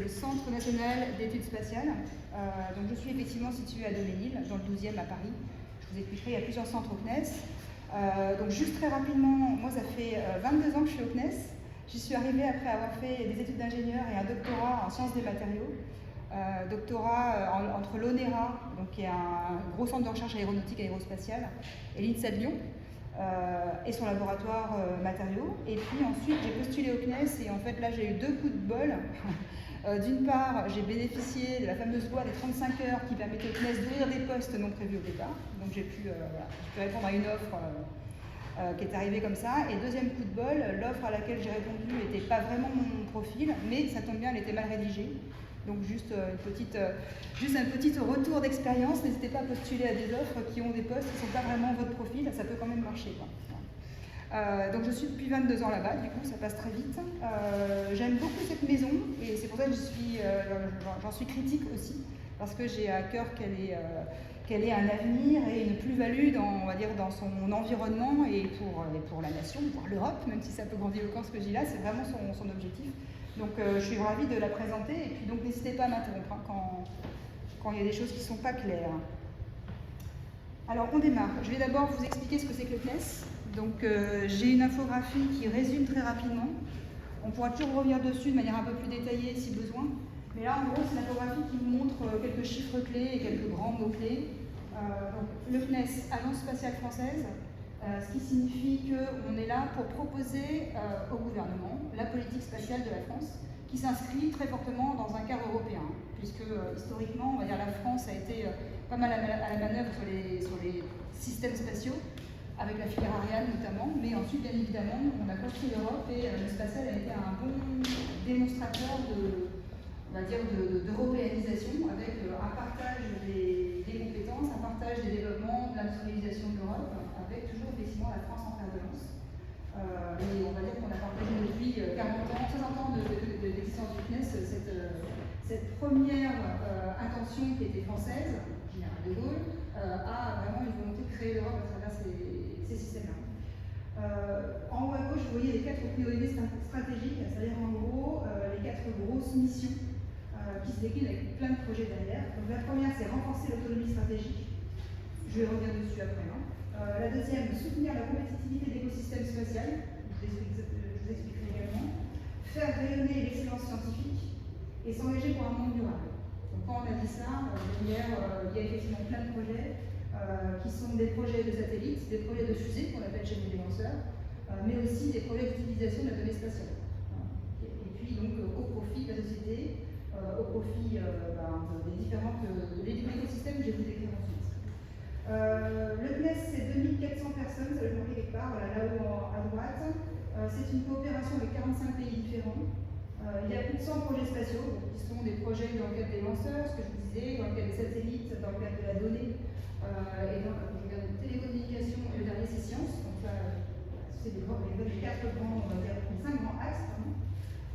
le Centre national d'études spatiales. Donc je suis effectivement située à Doménil, dans le 12e à Paris. Je vous expliquerai, il y a plusieurs centres au CNES. Donc juste très rapidement, moi ça fait 22 ans que je suis au CNES. J'y suis arrivée après avoir fait des études d'ingénieur et un doctorat en sciences des matériaux. Doctorat entre l'ONERA, donc qui est un gros centre de recherche aéronautique aérospatiale, et l'INSA de Lyon, et son laboratoire matériaux. Et puis ensuite, j'ai postulé au CNES, et en fait là, j'ai eu deux coups de bol. D'une part, j'ai bénéficié de la fameuse loi des 35 heures qui permettait au CNES d'ouvrir des postes non prévus au départ. Donc j'ai pu répondre à une offre qui est arrivée comme ça. Et deuxième coup de bol, l'offre à laquelle j'ai répondu n'était pas vraiment mon profil, mais ça tombe bien, elle était mal rédigée. Donc juste un petit retour d'expérience, n'hésitez pas à postuler à des offres qui ont des postes qui ne sont pas vraiment votre profil, ça peut quand même marcher, quoi. Donc je suis depuis 22 ans là-bas, du coup ça passe très vite. J'aime beaucoup cette maison et c'est pour ça que j'en suis critique aussi, parce que j'ai à cœur qu'elle ait un avenir et une plus-value dans, on va dire, dans son environnement et pour la nation, pour l'Europe, même si c'est un peu grandiloquent ce que je dis là, c'est vraiment son objectif. Donc je suis ravie de la présenter et puis donc n'hésitez pas à m'interrompre quand il y a des choses qui ne sont pas claires. Alors on démarre. Je vais d'abord vous expliquer ce que c'est que le CNES. Donc j'ai une infographie qui résume très rapidement. On pourra toujours revenir dessus de manière un peu plus détaillée si besoin. Mais là en gros c'est une infographie qui vous montre quelques chiffres clés et quelques grands mots-clés. Donc le CNES, Agence spatiale française. Ce qui signifie qu'on est là pour proposer au gouvernement la politique spatiale de la France, qui s'inscrit très fortement dans un cadre européen, puisque historiquement, on va dire, la France a été pas mal à la manœuvre sur les systèmes spatiaux, avec la filière Ariane notamment, mais ensuite, bien évidemment, on a construit l'Europe et le spatial a été un bon démonstrateur d'européanisation, avec un partage des compétences, un partage des développements, de l'industrialisation de l'Europe, avec toujours effectivement la France en fer de lance. Et on va dire qu'on a partagé depuis 40 ans, 60 ans d'existence du CNES, cette première intention qui était française, général de Gaulle, a vraiment une volonté de créer l'Europe à travers ces systèmes-là. En haut à gauche, vous voyez les 4 priorités stratégiques, c'est-à-dire en gros les 4 grosses missions qui se déclinent avec plein de projets derrière. Donc la première, c'est renforcer l'autonomie stratégique. Je vais revenir dessus après. La deuxième, soutenir la compétitivité de l'écosystème spatial. Je vous expliquerai également. Faire rayonner l'excellence scientifique et s'engager pour un monde durable. Donc quand on a dit ça, derrière, il y a effectivement plein de projets qui sont des projets de satellites, des projets de fusées qu'on appelle chaîne des lanceurs, mais aussi des projets d'utilisation de la donnée spatiale. Et puis donc au profit de la société, au profit des différentes l'écosystème que je vais vous décrire ensuite. Le CNES, c'est 2400 personnes, ça va être marqué quelque part, voilà, là-haut à droite. C'est une coopération avec 45 pays différents. Il y a plus de 100 projets spatiaux, qui sont des projets dans le cadre des lanceurs, ce que je vous disais, dans le cadre des satellites, dans le cadre de la donnée, et dans le cadre de télécommunications, et le dernier c'est sciences. Donc ça, c'est les 4 grands, on va dire, les 5 grands axes.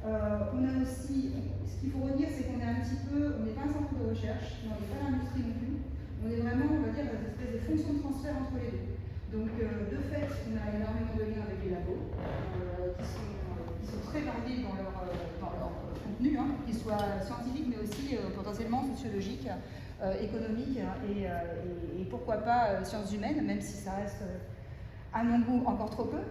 On a aussi, ce qu'il faut retenir, c'est qu'on est un petit peu, on n'est pas un centre de recherche, mais on n'est pas l'industrie non plus. On est vraiment, on va dire, dans une espèce de fonction de transfert entre les deux. Donc, de fait, on a énormément de liens avec les labos, qui sont très variés dans leur contenu, qu'ils soient scientifiques, mais aussi potentiellement sociologiques, économiques, et pourquoi pas sciences humaines, même si ça reste, à mon goût, encore trop peu.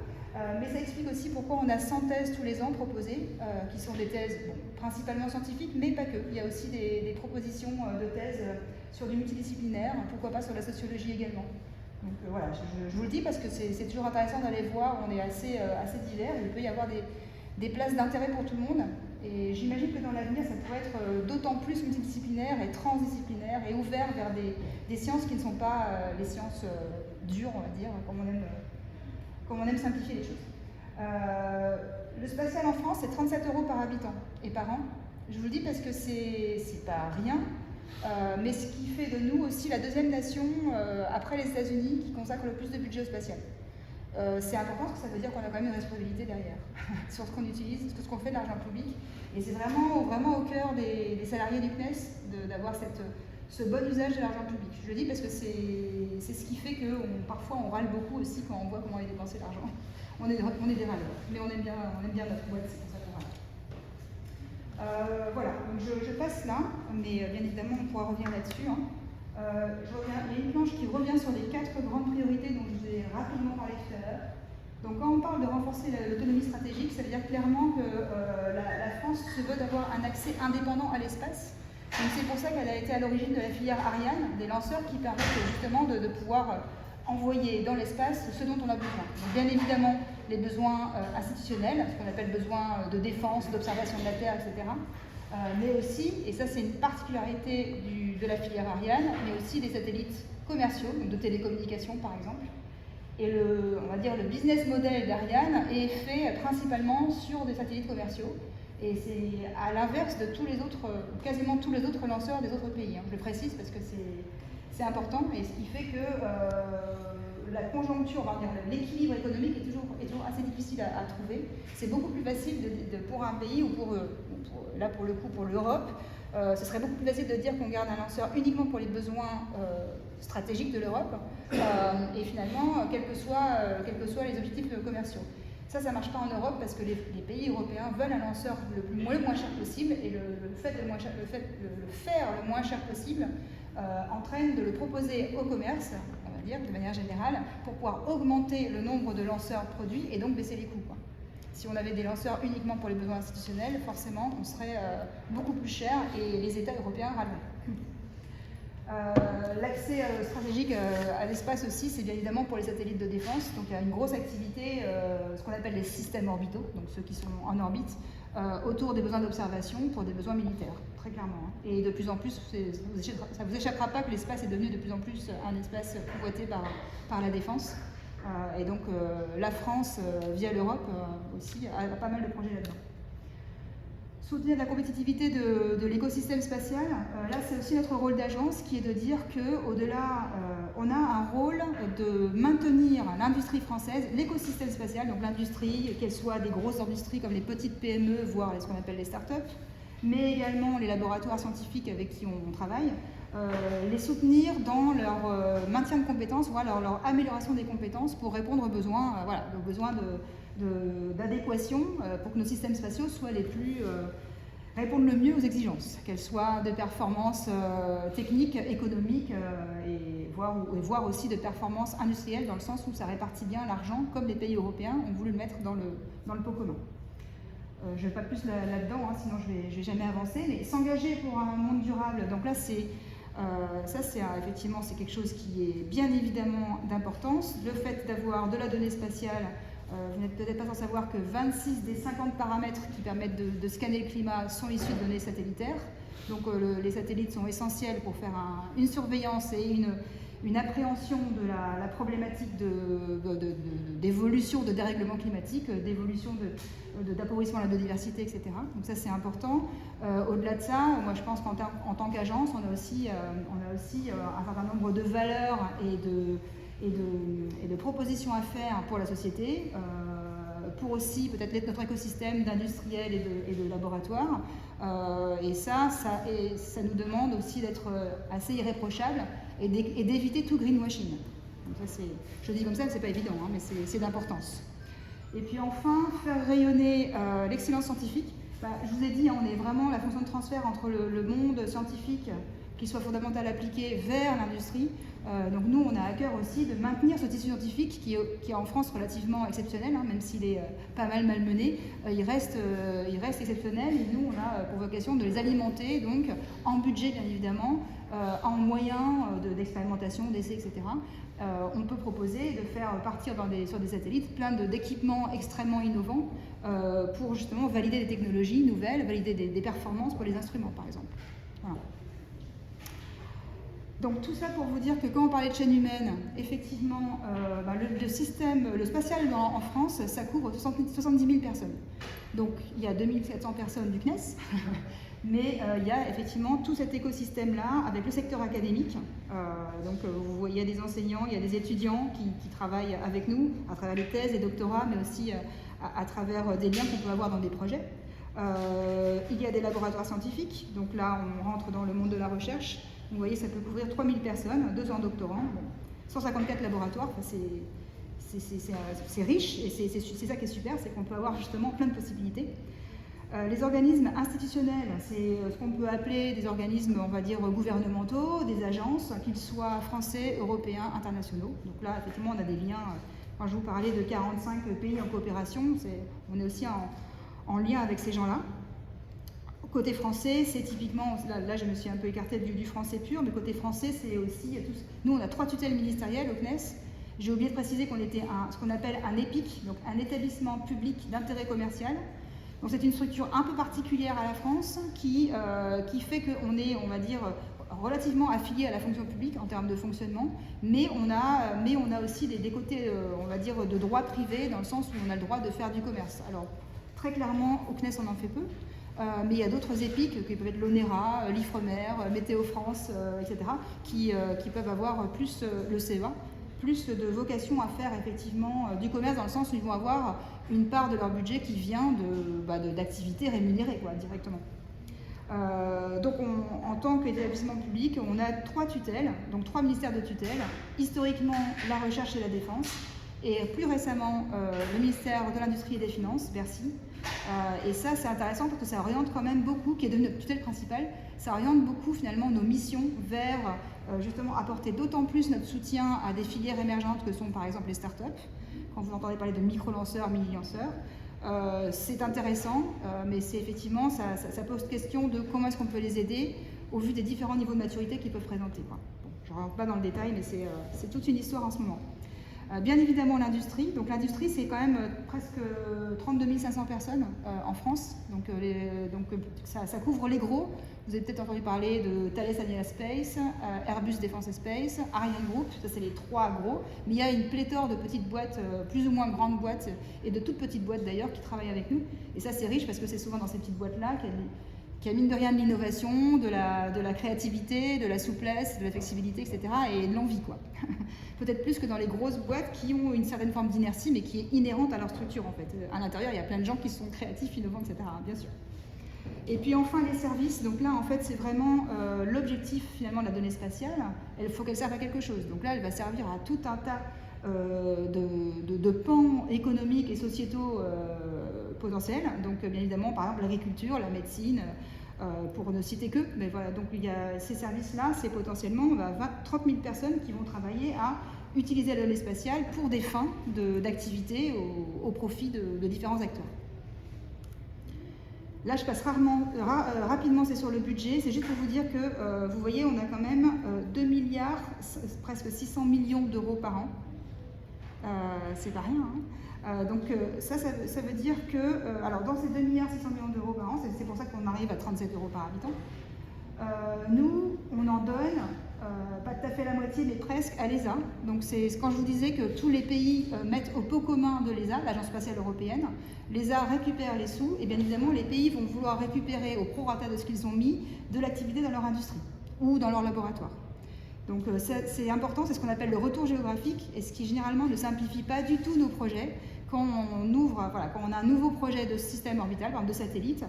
Mais ça explique aussi pourquoi on a 100 thèses tous les ans proposées, qui sont des thèses principalement scientifiques, mais pas que. Il y a aussi des propositions de thèses sur du multidisciplinaire, pourquoi pas sur la sociologie également. Donc voilà, je vous le dis parce que c'est toujours intéressant d'aller voir, on est assez divers, et il peut y avoir des places d'intérêt pour tout le monde. Et j'imagine que dans l'avenir, ça pourrait être d'autant plus multidisciplinaire et transdisciplinaire et ouvert vers des sciences qui ne sont pas les sciences dures, on va dire, comme on aime simplifier les choses. Le spatial en France, c'est 37 € par habitant et par an. Je vous le dis parce que c'est pas rien, mais ce qui fait de nous aussi la deuxième nation, après les États-Unis, qui consacre le plus de budget au spatial. C'est important parce que ça veut dire qu'on a quand même une responsabilité derrière sur ce qu'on utilise, sur ce qu'on fait de l'argent public. Et c'est vraiment au cœur des salariés du CNES d'avoir ce bon usage de l'argent public. Je le dis parce que c'est ce qui fait que parfois on râle beaucoup aussi quand on voit comment est dépensé l'argent. On est des râleurs, mais on aime bien notre boîte, c'est pour ça qu'on Voilà, donc je passe là, mais bien évidemment on pourra revenir là-dessus. Hein. Il y a une planche qui revient sur les 4 grandes priorités dont je vous ai rapidement parlé tout à l'heure. Donc quand on parle de renforcer l'autonomie stratégique, ça veut dire clairement que la France se veut d'avoir un accès indépendant à l'espace. Donc c'est pour ça qu'elle a été à l'origine de la filière Ariane, des lanceurs qui permettent justement de pouvoir envoyer dans l'espace ce dont on a besoin. Donc bien évidemment les besoins institutionnels, ce qu'on appelle besoins de défense, d'observation de la Terre, etc. Mais aussi, et ça c'est une particularité de la filière Ariane, mais aussi des satellites commerciaux, donc de télécommunications par exemple. Et on va dire le business model d'Ariane est fait principalement sur des satellites commerciaux. Et c'est à l'inverse de tous les autres, quasiment tous les autres lanceurs des autres pays. Hein. Je le précise parce que c'est important, et ce qui fait que la conjoncture, on va dire l'équilibre économique est toujours assez difficile à trouver. C'est beaucoup plus facile pour un pays, ou là pour le coup pour l'Europe, ce serait beaucoup plus facile de dire qu'on garde un lanceur uniquement pour les besoins stratégiques de l'Europe, et finalement, quels que soient les objectifs commerciaux. Ça ne marche pas en Europe parce que les pays européens veulent un lanceur le moins cher possible, et le faire le moins cher possible entraîne de le proposer au commerce, on va dire, de manière générale, pour pouvoir augmenter le nombre de lanceurs produits et donc baisser les coûts, quoi. Si on avait des lanceurs uniquement pour les besoins institutionnels, forcément, on serait beaucoup plus cher et les États européens râleraient. L'accès stratégique à l'espace aussi, c'est bien évidemment pour les satellites de défense. Donc il y a une grosse activité, ce qu'on appelle les systèmes orbitaux, donc ceux qui sont en orbite, autour des besoins d'observation pour des besoins militaires, très clairement. Hein. Et de plus en plus, ça ne vous échappera pas que l'espace est devenu de plus en plus un espace convoité par la défense. Et donc la France, via l'Europe aussi, a pas mal de projets là-dedans. Soutenir la compétitivité de l'écosystème spatial, là c'est aussi notre rôle d'agence qui est de dire qu'au-delà, on a un rôle de maintenir l'industrie française, l'écosystème spatial, donc l'industrie, qu'elle soit des grosses industries comme les petites PME, voire ce qu'on appelle les startups, mais également les laboratoires scientifiques avec qui on travaille, les soutenir dans leur maintien de compétences, voire leur amélioration des compétences pour répondre aux besoins, aux besoins d'adéquation pour que nos systèmes spatiaux soient répondent le mieux aux exigences, qu'elles soient de performance technique, économique et voire aussi de performance industrielle, dans le sens où ça répartit bien l'argent comme les pays européens ont voulu le mettre dans le pot commun. Je ne vais pas plus là-dedans, hein, sinon je vais jamais avancer, mais s'engager pour un monde durable, donc là effectivement c'est quelque chose qui est bien évidemment d'importance. Le fait d'avoir de la donnée spatiale, vous n'êtes peut-être pas sans savoir que 26 des 50 paramètres qui permettent de scanner le climat sont issus de données satellitaires. Donc les satellites sont essentiels pour faire une surveillance et une appréhension de la problématique d'évolution, de dérèglement climatique, d'évolution d'appauvrissement de la biodiversité, etc. Donc ça c'est important. Au-delà de ça, moi je pense qu'en tant qu'agence, on a aussi un certain nombre de valeurs et de propositions à faire pour la société, pour aussi peut-être notre écosystème d'industriels et de laboratoires. Et ça nous demande aussi d'être assez irréprochable et d'éviter tout greenwashing. Donc ça, je le dis comme ça, c'est pas évident, hein, mais c'est d'importance. Et puis enfin, faire rayonner l'excellence scientifique. Je vous ai dit, on est vraiment la fonction de transfert entre le monde scientifique, qui soit fondamental appliqué, vers l'industrie. Donc nous, on a à cœur aussi de maintenir ce tissu scientifique qui est en France relativement exceptionnel, hein, même s'il est pas mal malmené, il reste exceptionnel, et nous, on a pour vocation de les alimenter, donc en budget bien évidemment, en moyens d'expérimentation, d'essais, etc. On peut proposer de faire partir sur des satellites plein d'équipements extrêmement innovants pour justement valider des technologies nouvelles, valider des performances pour les instruments par exemple. Voilà. Donc tout ça pour vous dire que quand on parlait de chaîne humaine, effectivement, le spatial en France, ça couvre 70 000 personnes. Donc il y a 2700 personnes du CNES, mais il y a effectivement tout cet écosystème-là avec le secteur académique. Donc vous voyez, il y a des enseignants, il y a des étudiants qui travaillent avec nous, à travers les thèses, les doctorats, mais aussi à travers des liens qu'on peut avoir dans des projets. Il y a des laboratoires scientifiques, donc là on rentre dans le monde de la recherche. Vous voyez, ça peut couvrir 3000 personnes, 200 doctorants, 154 laboratoires, c'est riche, et c'est ça qui est super, c'est qu'on peut avoir justement plein de possibilités. Les organismes institutionnels, c'est ce qu'on peut appeler des organismes, on va dire, gouvernementaux, des agences, qu'ils soient français, européens, internationaux. Donc là, effectivement, on a des liens. Quand je vous parlais de 45 pays en coopération, on est aussi en lien avec ces gens-là. Côté français, c'est typiquement, là je me suis un peu écartée du français pur, mais côté français, c'est aussi, nous on a 3 tutelles ministérielles au CNES. J'ai oublié de préciser qu'on était ce qu'on appelle un EPIC, donc un établissement public d'intérêt commercial. Donc c'est une structure un peu particulière à la France qui fait qu'on est, on va dire, relativement affilié à la fonction publique en termes de fonctionnement, mais on a aussi des côtés, on va dire, de droit privé, dans le sens où on a le droit de faire du commerce. Alors, très clairement, au CNES, on en fait peu, mais il y a d'autres EPIC, qui peuvent être l'ONERA, l'IFREMER, Météo France, etc., qui peuvent avoir plus le CEA, plus de vocation à faire effectivement du commerce, dans le sens où ils vont avoir une part de leur budget qui vient d'activités rémunérées, quoi, directement. Donc en tant qu'établissement public, on a 3 tutelles, donc 3 ministères de tutelle, historiquement la recherche et la défense, et plus récemment le ministère de l'Industrie et des Finances, Bercy. Et ça c'est intéressant parce que ça oriente quand même beaucoup, qui est devenu notre tutelle principale, ça oriente beaucoup finalement nos missions vers justement apporter d'autant plus notre soutien à des filières émergentes que sont par exemple les startups. Quand vous entendez parler de micro-lanceurs, mini-lanceurs, c'est intéressant, mais c'est effectivement, ça pose question de comment est-ce qu'on peut les aider au vu des différents niveaux de maturité qu'ils peuvent présenter, quoi. Bon, je ne rentre pas dans le détail, mais c'est toute une histoire en ce moment. Bien évidemment l'industrie, donc l'industrie c'est quand même presque 32 500 personnes en France, donc, ça couvre les gros. Vous avez peut-être entendu parler de Thales Alenia Space, Airbus Defence et Space, Ariane Group, ça c'est les 3 gros, mais il y a une pléthore de petites boîtes, plus ou moins grandes boîtes, et de toutes petites boîtes d'ailleurs qui travaillent avec nous, et ça c'est riche parce que c'est souvent dans ces petites boîtes-là qu'il y a mine de rien de l'innovation, de la créativité, de la souplesse, de la flexibilité, etc. et de l'envie, quoi. Peut-être plus que dans les grosses boîtes qui ont une certaine forme d'inertie, mais qui est inhérente à leur structure, en fait. À l'intérieur, il y a plein de gens qui sont créatifs, innovants, etc., bien sûr. Et puis enfin, les services. Donc là, en fait, c'est vraiment l'objectif, finalement, de la donnée spatiale. Il faut qu'elle serve à quelque chose. Donc là, elle va servir à tout un tas de pans économiques et sociétaux potentiels. Donc bien évidemment, par exemple, l'agriculture, la médecine, pour ne citer que. Mais voilà, donc il y a ces services-là, c'est potentiellement 30 000 personnes qui vont travailler à utiliser la donnée spatiale pour des fins d'activité au profit de différents acteurs. Là, je passe rapidement, c'est sur le budget. C'est juste pour vous dire que, vous voyez, on a quand même 2 milliards, presque 600 millions d'euros par an. C'est pas rien, hein. Donc ça veut dire que, alors dans ces 2 milliards 600 millions d'euros par an, c'est pour ça qu'on arrive à 37 euros par habitant, nous, on en donne, pas tout à fait la moitié, mais presque à l'ESA. Donc c'est quand je vous disais que tous les pays mettent au pot commun de l'ESA, l'Agence spatiale européenne, l'ESA récupère les sous, et bien évidemment les pays vont vouloir récupérer au prorata de ce qu'ils ont mis de l'activité dans leur industrie ou dans leur laboratoire. Donc c'est important, c'est ce qu'on appelle le retour géographique, et ce qui généralement ne simplifie pas du tout nos projets. Quand on a un nouveau projet de système orbital, par exemple de satellite,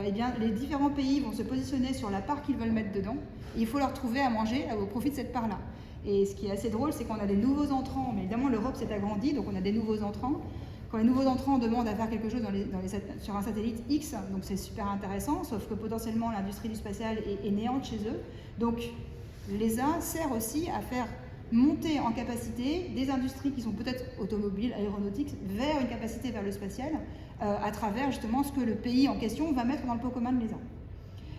eh bien, les différents pays vont se positionner sur la part qu'ils veulent mettre dedans, et il faut leur trouver à manger au profit de cette part-là. Et ce qui est assez drôle, c'est qu'on a des nouveaux entrants, mais évidemment l'Europe s'est agrandie, donc on a des nouveaux entrants. Quand les nouveaux entrants demandent à faire quelque chose sur un satellite X, donc c'est super intéressant, sauf que potentiellement l'industrie du spatial est néante chez eux. Donc l'ESA sert aussi à faire monter en capacité des industries qui sont peut-être automobiles, aéronautiques, vers une capacité vers le spatial, à travers justement ce que le pays en question va mettre dans le pot commun de l'ESA.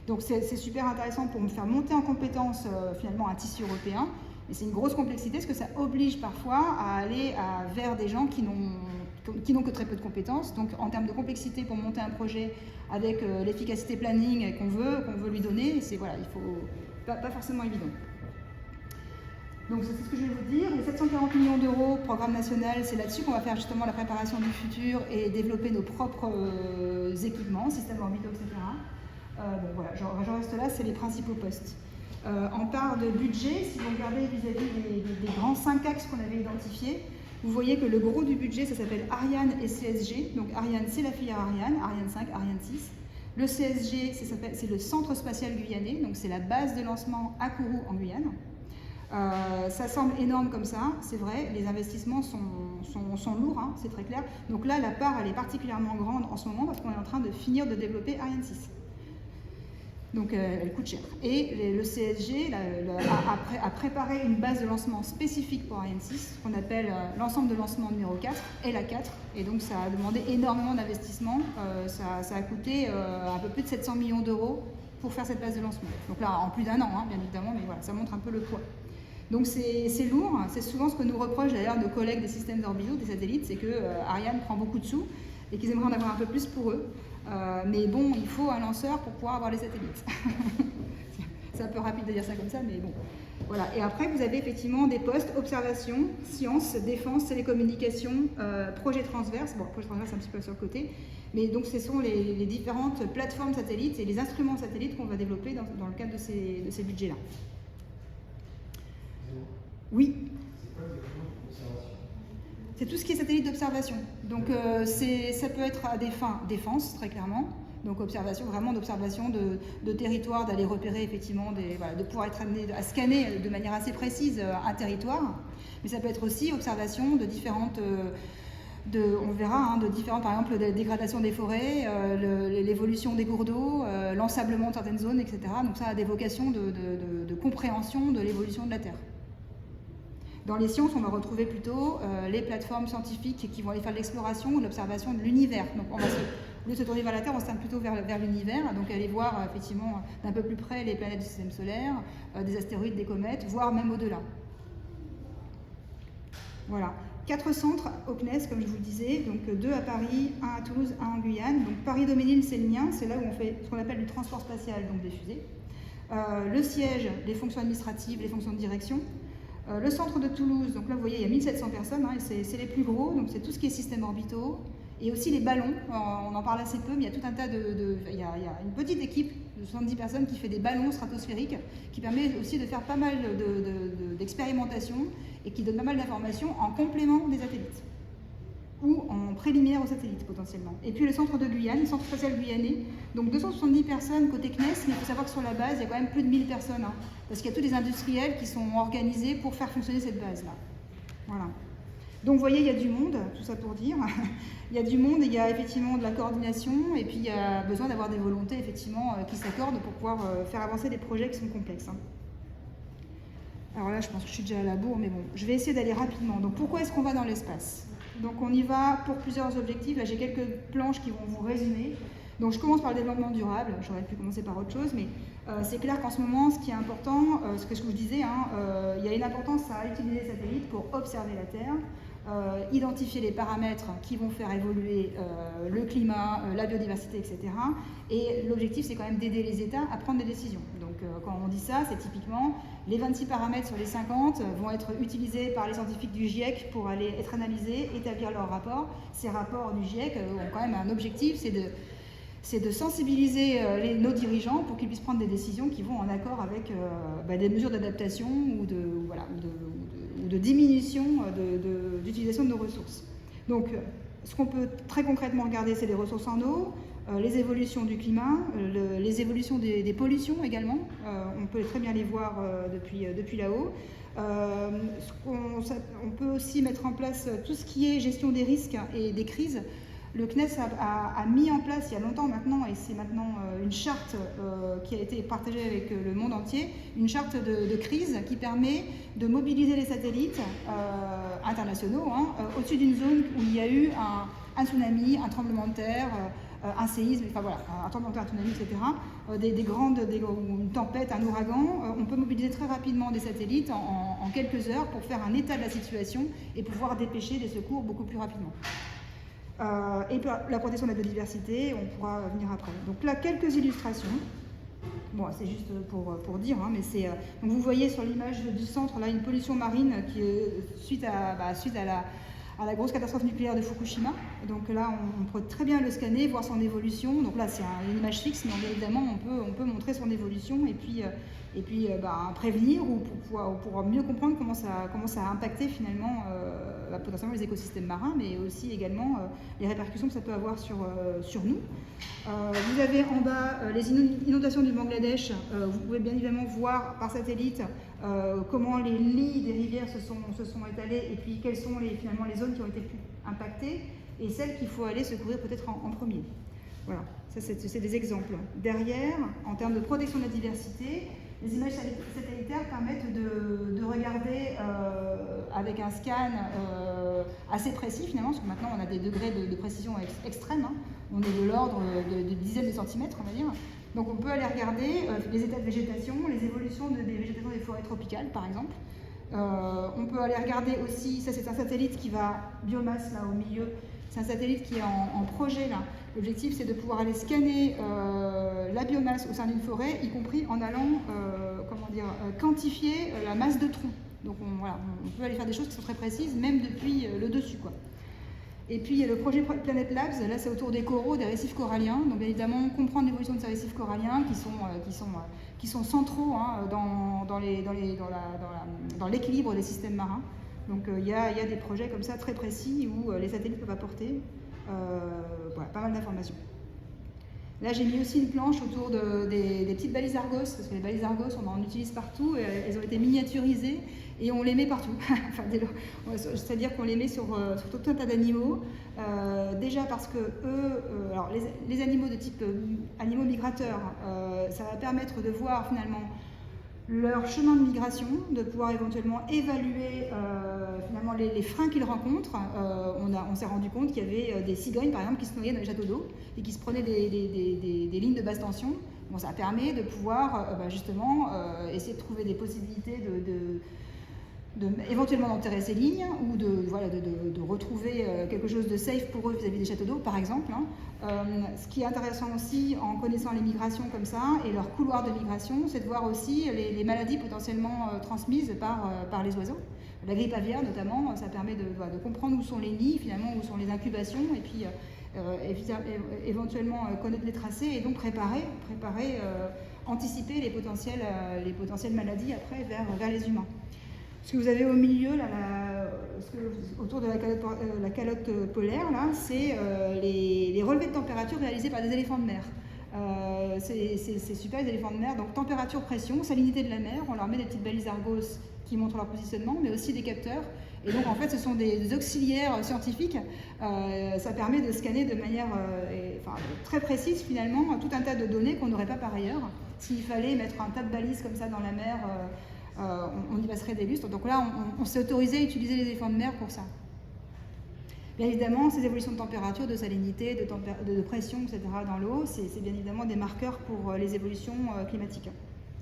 Donc c'est super intéressant pour me faire monter en compétence finalement un tissu européen, mais c'est une grosse complexité parce que ça oblige parfois à aller vers des gens qui n'ont que très peu de compétences. Donc en termes de complexité pour monter un projet avec l'efficacité planning qu'on veut lui donner, c'est voilà, il faut pas forcément évident. Donc c'est ce que je vais vous dire. Les 740 millions d'euros, programme national, c'est là-dessus qu'on va faire justement la préparation du futur et développer nos propres équipements, systèmes orbitaux, etc. Bon voilà, je reste là, c'est les principaux postes. En part de budget, si vous regardez vis-à-vis des grands 5 axes qu'on avait identifiés, vous voyez que le gros du budget, ça s'appelle Ariane et CSG. Donc Ariane, c'est la filière Ariane, Ariane 5, Ariane 6. Le CSG, c'est le Centre Spatial Guyanais, donc c'est la base de lancement à Kourou en Guyane. Ça semble énorme comme ça, c'est vrai, les investissements sont lourds, hein, c'est très clair. Donc là, la part, elle est particulièrement grande en ce moment parce qu'on est en train de finir de développer Ariane 6. Donc elle coûte cher. Et le CSG a préparé une base de lancement spécifique pour Ariane 6, qu'on appelle l'ensemble de lancement numéro 4 et la 4. Et donc ça a demandé énormément d'investissement. Ça a coûté un peu plus de 700 millions d'euros pour faire cette base de lancement. Donc là, en plus d'un an, hein, bien évidemment, mais voilà, ça montre un peu le poids. Donc c'est lourd, c'est souvent ce que nous reprochent d'ailleurs nos collègues des systèmes orbitaux, des satellites, c'est que Ariane prend beaucoup de sous et qu'ils aimeraient en avoir un peu plus pour eux. Mais bon, il faut un lanceur pour pouvoir avoir les satellites. C'est un peu rapide de dire ça comme ça, mais bon. Voilà. Et après, vous avez effectivement des postes observation, sciences, défense, télécommunications, projets transverses. Bon, projet transverse, c'est un petit peu sur le côté. Mais donc, ce sont les différentes plateformes satellites et les instruments satellites qu'on va développer dans le cadre de ces budgets-là. Oui. C'est tout ce qui est satellite d'observation. Donc ça peut être à des fins défense, très clairement. Donc observation, vraiment d'observation de territoire, d'aller repérer effectivement, de pouvoir être amené à scanner de manière assez précise un territoire. Mais ça peut être aussi observation de différentes, on verra, hein, de différentes, par exemple, la dégradation des forêts, l'évolution des cours d'eau, l'ensablement de certaines zones, etc. Donc ça a des vocations de compréhension de l'évolution de la Terre. Dans les sciences, on va retrouver plutôt les plateformes scientifiques qui vont aller faire de l'exploration ou de l'observation de l'univers. Donc au lieu de se tourner vers la Terre, on se tourne plutôt vers l'univers, donc aller voir effectivement d'un peu plus près les planètes du système solaire, des astéroïdes, des comètes, voire même au-delà. Voilà. 4 centres au CNES, comme je vous le disais, donc 2 à Paris, 1 à Toulouse, 1 en Guyane. Donc Paris-Doménil, c'est le mien, c'est là où on fait ce qu'on appelle du transport spatial, donc des fusées. Le siège, les fonctions administratives, les fonctions de direction. Le centre de Toulouse, donc là vous voyez il y a 1700 personnes, hein, c'est les plus gros, donc c'est tout ce qui est systèmes orbitaux, et aussi les ballons, on en parle assez peu, mais il y a tout un tas il y a une petite équipe de 70 personnes qui fait des ballons stratosphériques, qui permet aussi de faire pas mal d'expérimentations, et qui donne pas mal d'informations en complément des satellites, ou en préliminaire aux satellites potentiellement. Et puis le centre de Guyane, le centre spatial guyanais, donc 270 personnes côté CNES, mais il faut savoir que sur la base, il y a quand même plus de 1000 personnes, hein, parce qu'il y a tous les industriels qui sont organisés pour faire fonctionner cette base-là. Voilà. Donc vous voyez, il y a du monde, tout ça pour dire. Il y a du monde, il y a effectivement de la coordination, et puis il y a besoin d'avoir des volontés effectivement qui s'accordent pour pouvoir faire avancer des projets qui sont complexes. Hein. Alors là, je pense que je suis déjà à la bourre, mais bon, je vais essayer d'aller rapidement. Donc pourquoi est-ce qu'on va dans l'espace ? Donc on y va pour plusieurs objectifs. Là, j'ai quelques planches qui vont vous résumer. Donc je commence par le développement durable. J'aurais pu commencer par autre chose, mais c'est clair qu'en ce moment, ce qui est important, ce que je vous disais, hein, il y a une importance à utiliser les satellites pour observer la Terre, identifier les paramètres qui vont faire évoluer le climat, la biodiversité, etc. Et l'objectif, c'est quand même d'aider les États à prendre des décisions. Donc quand on dit ça, c'est typiquement les 26 paramètres sur les 50 vont être utilisés par les scientifiques du GIEC pour aller être analysés, établir leurs rapports. Ces rapports du GIEC ont quand même un objectif, c'est de sensibiliser nos dirigeants pour qu'ils puissent prendre des décisions qui vont en accord avec des mesures d'adaptation ou de diminution d'utilisation de nos ressources. Donc, ce qu'on peut très concrètement regarder, c'est les ressources en eau, les évolutions du climat, les évolutions des pollutions également. On peut très bien les voir depuis là-haut. On peut aussi mettre en place tout ce qui est gestion des risques et des crises. Le CNES a mis en place il y a longtemps maintenant, et c'est maintenant une charte qui a été partagée avec le monde entier, une charte de crise qui permet de mobiliser les satellites internationaux au-dessus d'une zone où il y a eu un tsunami, un tremblement de terre, un séisme, enfin voilà, un tremblement de terre, un tsunami, etc., une tempête, un ouragan. On peut mobiliser très rapidement des satellites en quelques heures pour faire un état de la situation et pouvoir dépêcher des secours beaucoup plus rapidement. Et la protection de la biodiversité, on pourra venir après. Donc là, quelques illustrations. Bon, c'est juste pour dire, hein, mais c'est. Donc vous voyez sur l'image du centre là une pollution marine qui est suite à la grosse catastrophe nucléaire de Fukushima. Donc là, on peut très bien le scanner, voir son évolution. Donc là, c'est une image fixe, mais bien évidemment, on peut montrer son évolution et puis prévenir ou pour mieux comprendre comment ça a impacté finalement potentiellement les écosystèmes marins, mais aussi également les répercussions que ça peut avoir sur nous. Vous avez en bas les inondations du Bangladesh. Vous pouvez bien évidemment voir par satellite comment les lits des rivières se sont étalés, et puis quelles sont finalement les zones qui ont été plus impactées, et celles qu'il faut aller secourir peut-être en premier. Voilà, ça c'est des exemples. Derrière, en termes de protection de la diversité, les images satellitaires permettent de regarder avec un scan assez précis finalement, parce que maintenant on a des degrés de précision extrêmes, hein. On est de l'ordre de dizaines de centimètres, on va dire. Donc on peut aller regarder les états de végétation, les évolutions des végétations des forêts tropicales par exemple. On peut aller regarder aussi, ça c'est un satellite qui va, biomasse là au milieu, c'est un satellite qui est en projet là. L'objectif c'est de pouvoir aller scanner la biomasse au sein d'une forêt, y compris en allant quantifier la masse de troncs. Donc on peut aller faire des choses qui sont très précises, même depuis le dessus, quoi. Et puis il y a le projet Planet Labs, là c'est autour des coraux, des récifs coralliens. Donc bien évidemment comprendre l'évolution de ces récifs coralliens qui sont centraux, hein, dans l'équilibre des systèmes marins. Donc il y a des projets comme ça très précis où les satellites peuvent apporter pas mal d'informations. Là j'ai mis aussi une planche autour des petites balises Argos, parce que les balises Argos on en utilise partout, et elles ont été miniaturisées et on les met partout. Enfin, c'est-à-dire qu'on les met sur tout un tas d'animaux, déjà parce que alors les animaux de type animaux migrateurs, ça va permettre de voir finalement leur chemin de migration, de pouvoir éventuellement évaluer finalement les freins qu'ils rencontrent. On s'est rendu compte qu'il y avait des cigognes par exemple qui se noyaient dans les châteaux d'eau et qui se prenaient des lignes de basse tension. Bon, ça permet de pouvoir justement essayer de trouver des possibilités éventuellement d'enterrer ces lignes ou de retrouver quelque chose de safe pour eux vis-à-vis des châteaux d'eau par exemple, hein. Ce qui est intéressant aussi en connaissant les migrations comme ça et leurs couloirs de migration, c'est de voir aussi les maladies potentiellement transmises par les oiseaux. La grippe aviaire notamment, ça permet de comprendre où sont les nids finalement, où sont les incubations, et puis éventuellement connaître les tracés et donc anticiper les potentielles maladies après vers les humains. Ce que vous avez au milieu, là, autour de la calotte polaire, là, c'est les relevés de température réalisés par des éléphants de mer. C'est super, les éléphants de mer. Donc température, pression, salinité de la mer, on leur met des petites balises Argos qui montrent leur positionnement, mais aussi des capteurs. Et donc en fait ce sont des auxiliaires scientifiques. Ça permet de scanner de manière très précise finalement tout un tas de données qu'on n'aurait pas par ailleurs. S'il fallait mettre un tas de balises comme ça dans la mer, on y passerait des lustres. Donc là, on s'est autorisé à utiliser les éléphants de mer pour ça. Bien évidemment, ces évolutions de température, de salinité, de pression, etc. dans l'eau, c'est bien évidemment des marqueurs pour les évolutions climatiques,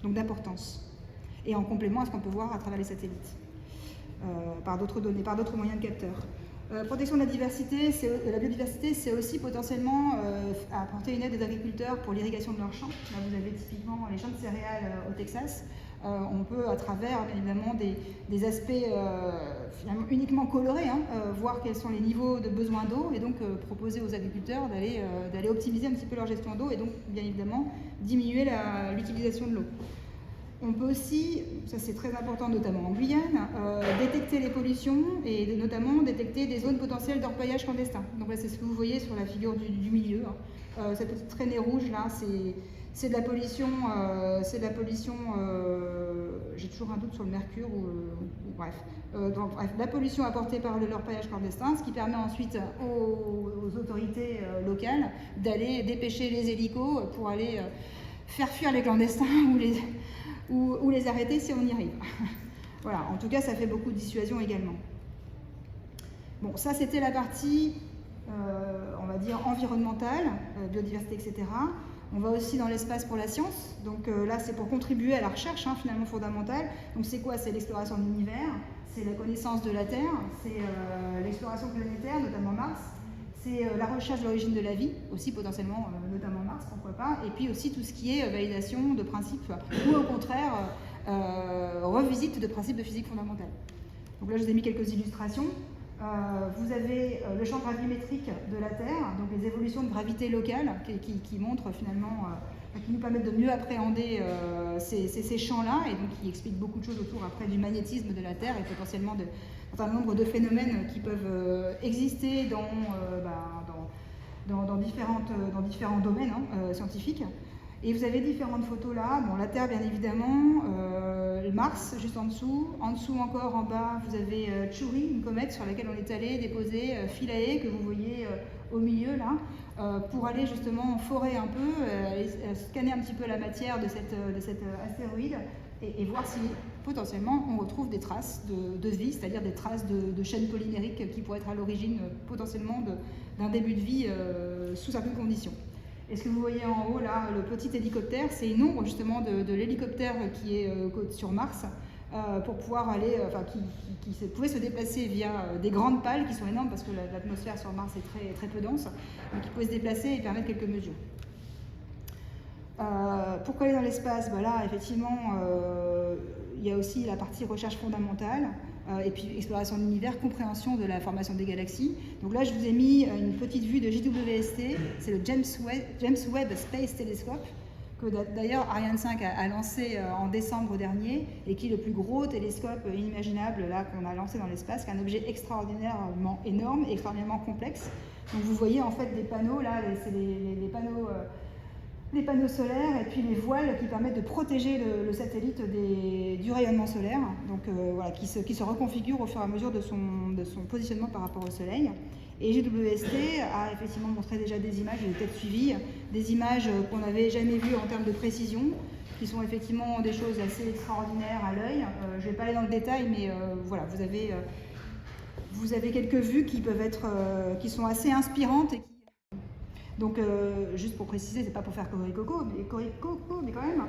donc d'importance. Et en complément à ce qu'on peut voir à travers les satellites, par d'autres données, par d'autres moyens de capteurs. Protection de la biodiversité, c'est aussi potentiellement apporter une aide des agriculteurs pour l'irrigation de leurs champs. Là, vous avez typiquement les champs de céréales au Texas. On peut, à travers bien évidemment des aspects finalement uniquement colorés, hein, voir quels sont les niveaux de besoin d'eau et donc proposer aux agriculteurs d'aller optimiser un petit peu leur gestion d'eau et donc bien évidemment diminuer l'utilisation de l'eau. On peut aussi, ça c'est très important notamment en Guyane, détecter les pollutions et notamment détecter des zones potentielles d'orpaillage clandestin. Donc là c'est ce que vous voyez sur la figure du milieu, hein. Cette petite traînée rouge là, c'est de la pollution, j'ai toujours un doute sur le mercure bref. Donc bref, la pollution apportée par l'orpaillage clandestin, ce qui permet ensuite aux autorités locales d'aller dépêcher les hélicos pour aller faire fuir les clandestins ou les arrêter si on y arrive. Voilà, en tout cas ça fait beaucoup de dissuasion également. Bon, ça c'était la partie, on va dire, environnementale, biodiversité, etc. On va aussi dans l'espace pour la science, donc là c'est pour contribuer à la recherche finalement fondamentale. Donc c'est quoi? C'est l'exploration de l'univers, c'est la connaissance de la Terre, c'est l'exploration planétaire, notamment Mars, c'est la recherche de l'origine de la vie, aussi potentiellement, notamment Mars, pourquoi pas, et puis aussi tout ce qui est validation de principes, ou au contraire, revisite de principes de physique fondamentale. Donc là je vous ai mis quelques illustrations. Vous avez le champ gravimétrique de la Terre, donc les évolutions de gravité locale qui montrent finalement, qui nous permettent de mieux appréhender ces champs-là et donc qui expliquent beaucoup de choses autour après du magnétisme de la Terre et potentiellement d'un certain nombre de phénomènes qui peuvent exister dans différents domaines scientifiques. Et vous avez différentes photos là. Bon, la Terre, bien évidemment, Mars, juste en dessous. En dessous encore, en bas, vous avez Chury, une comète sur laquelle on est allé déposer Philae, que vous voyez au milieu là, pour aller justement forer un peu, scanner un petit peu la matière de cet astéroïde et voir si potentiellement on retrouve des traces de vie, c'est-à-dire des traces de chaînes polymériques qui pourraient être à l'origine potentiellement d'un début de vie sous certaines conditions. Et ce que vous voyez en haut là, le petit hélicoptère, c'est une ombre justement de l'hélicoptère qui est sur Mars, pour pouvoir aller, qui pouvait se déplacer via des grandes pales qui sont énormes parce que l'atmosphère sur Mars est très, très peu dense, mais qui pouvait se déplacer et permettre quelques mesures. Pourquoi aller dans l'espace? Là, effectivement, il y a aussi la partie recherche fondamentale, et puis exploration de l'univers, compréhension de la formation des galaxies. Donc là, je vous ai mis une petite vue de JWST, c'est le James Webb Space Telescope, que d'ailleurs Ariane 5 a lancé en décembre dernier, et qui est le plus gros télescope inimaginable là qu'on a lancé dans l'espace, qui est un objet extraordinairement énorme et extraordinairement complexe. Donc vous voyez en fait des panneaux, là, c'est les panneaux solaires et puis les voiles qui permettent de protéger le satellite du rayonnement solaire, donc voilà, qui se reconfigure au fur et à mesure de son positionnement par rapport au Soleil. Et JWST a effectivement montré déjà des images, j'ai peut-être suivi, des images qu'on n'avait jamais vues en termes de précision, qui sont effectivement des choses assez extraordinaires à l'œil. Je ne vais pas aller dans le détail, mais voilà, vous avez quelques vues qui peuvent être, qui sont assez inspirantes. Donc, juste pour préciser, c'est pas pour faire coricoco, mais quand même,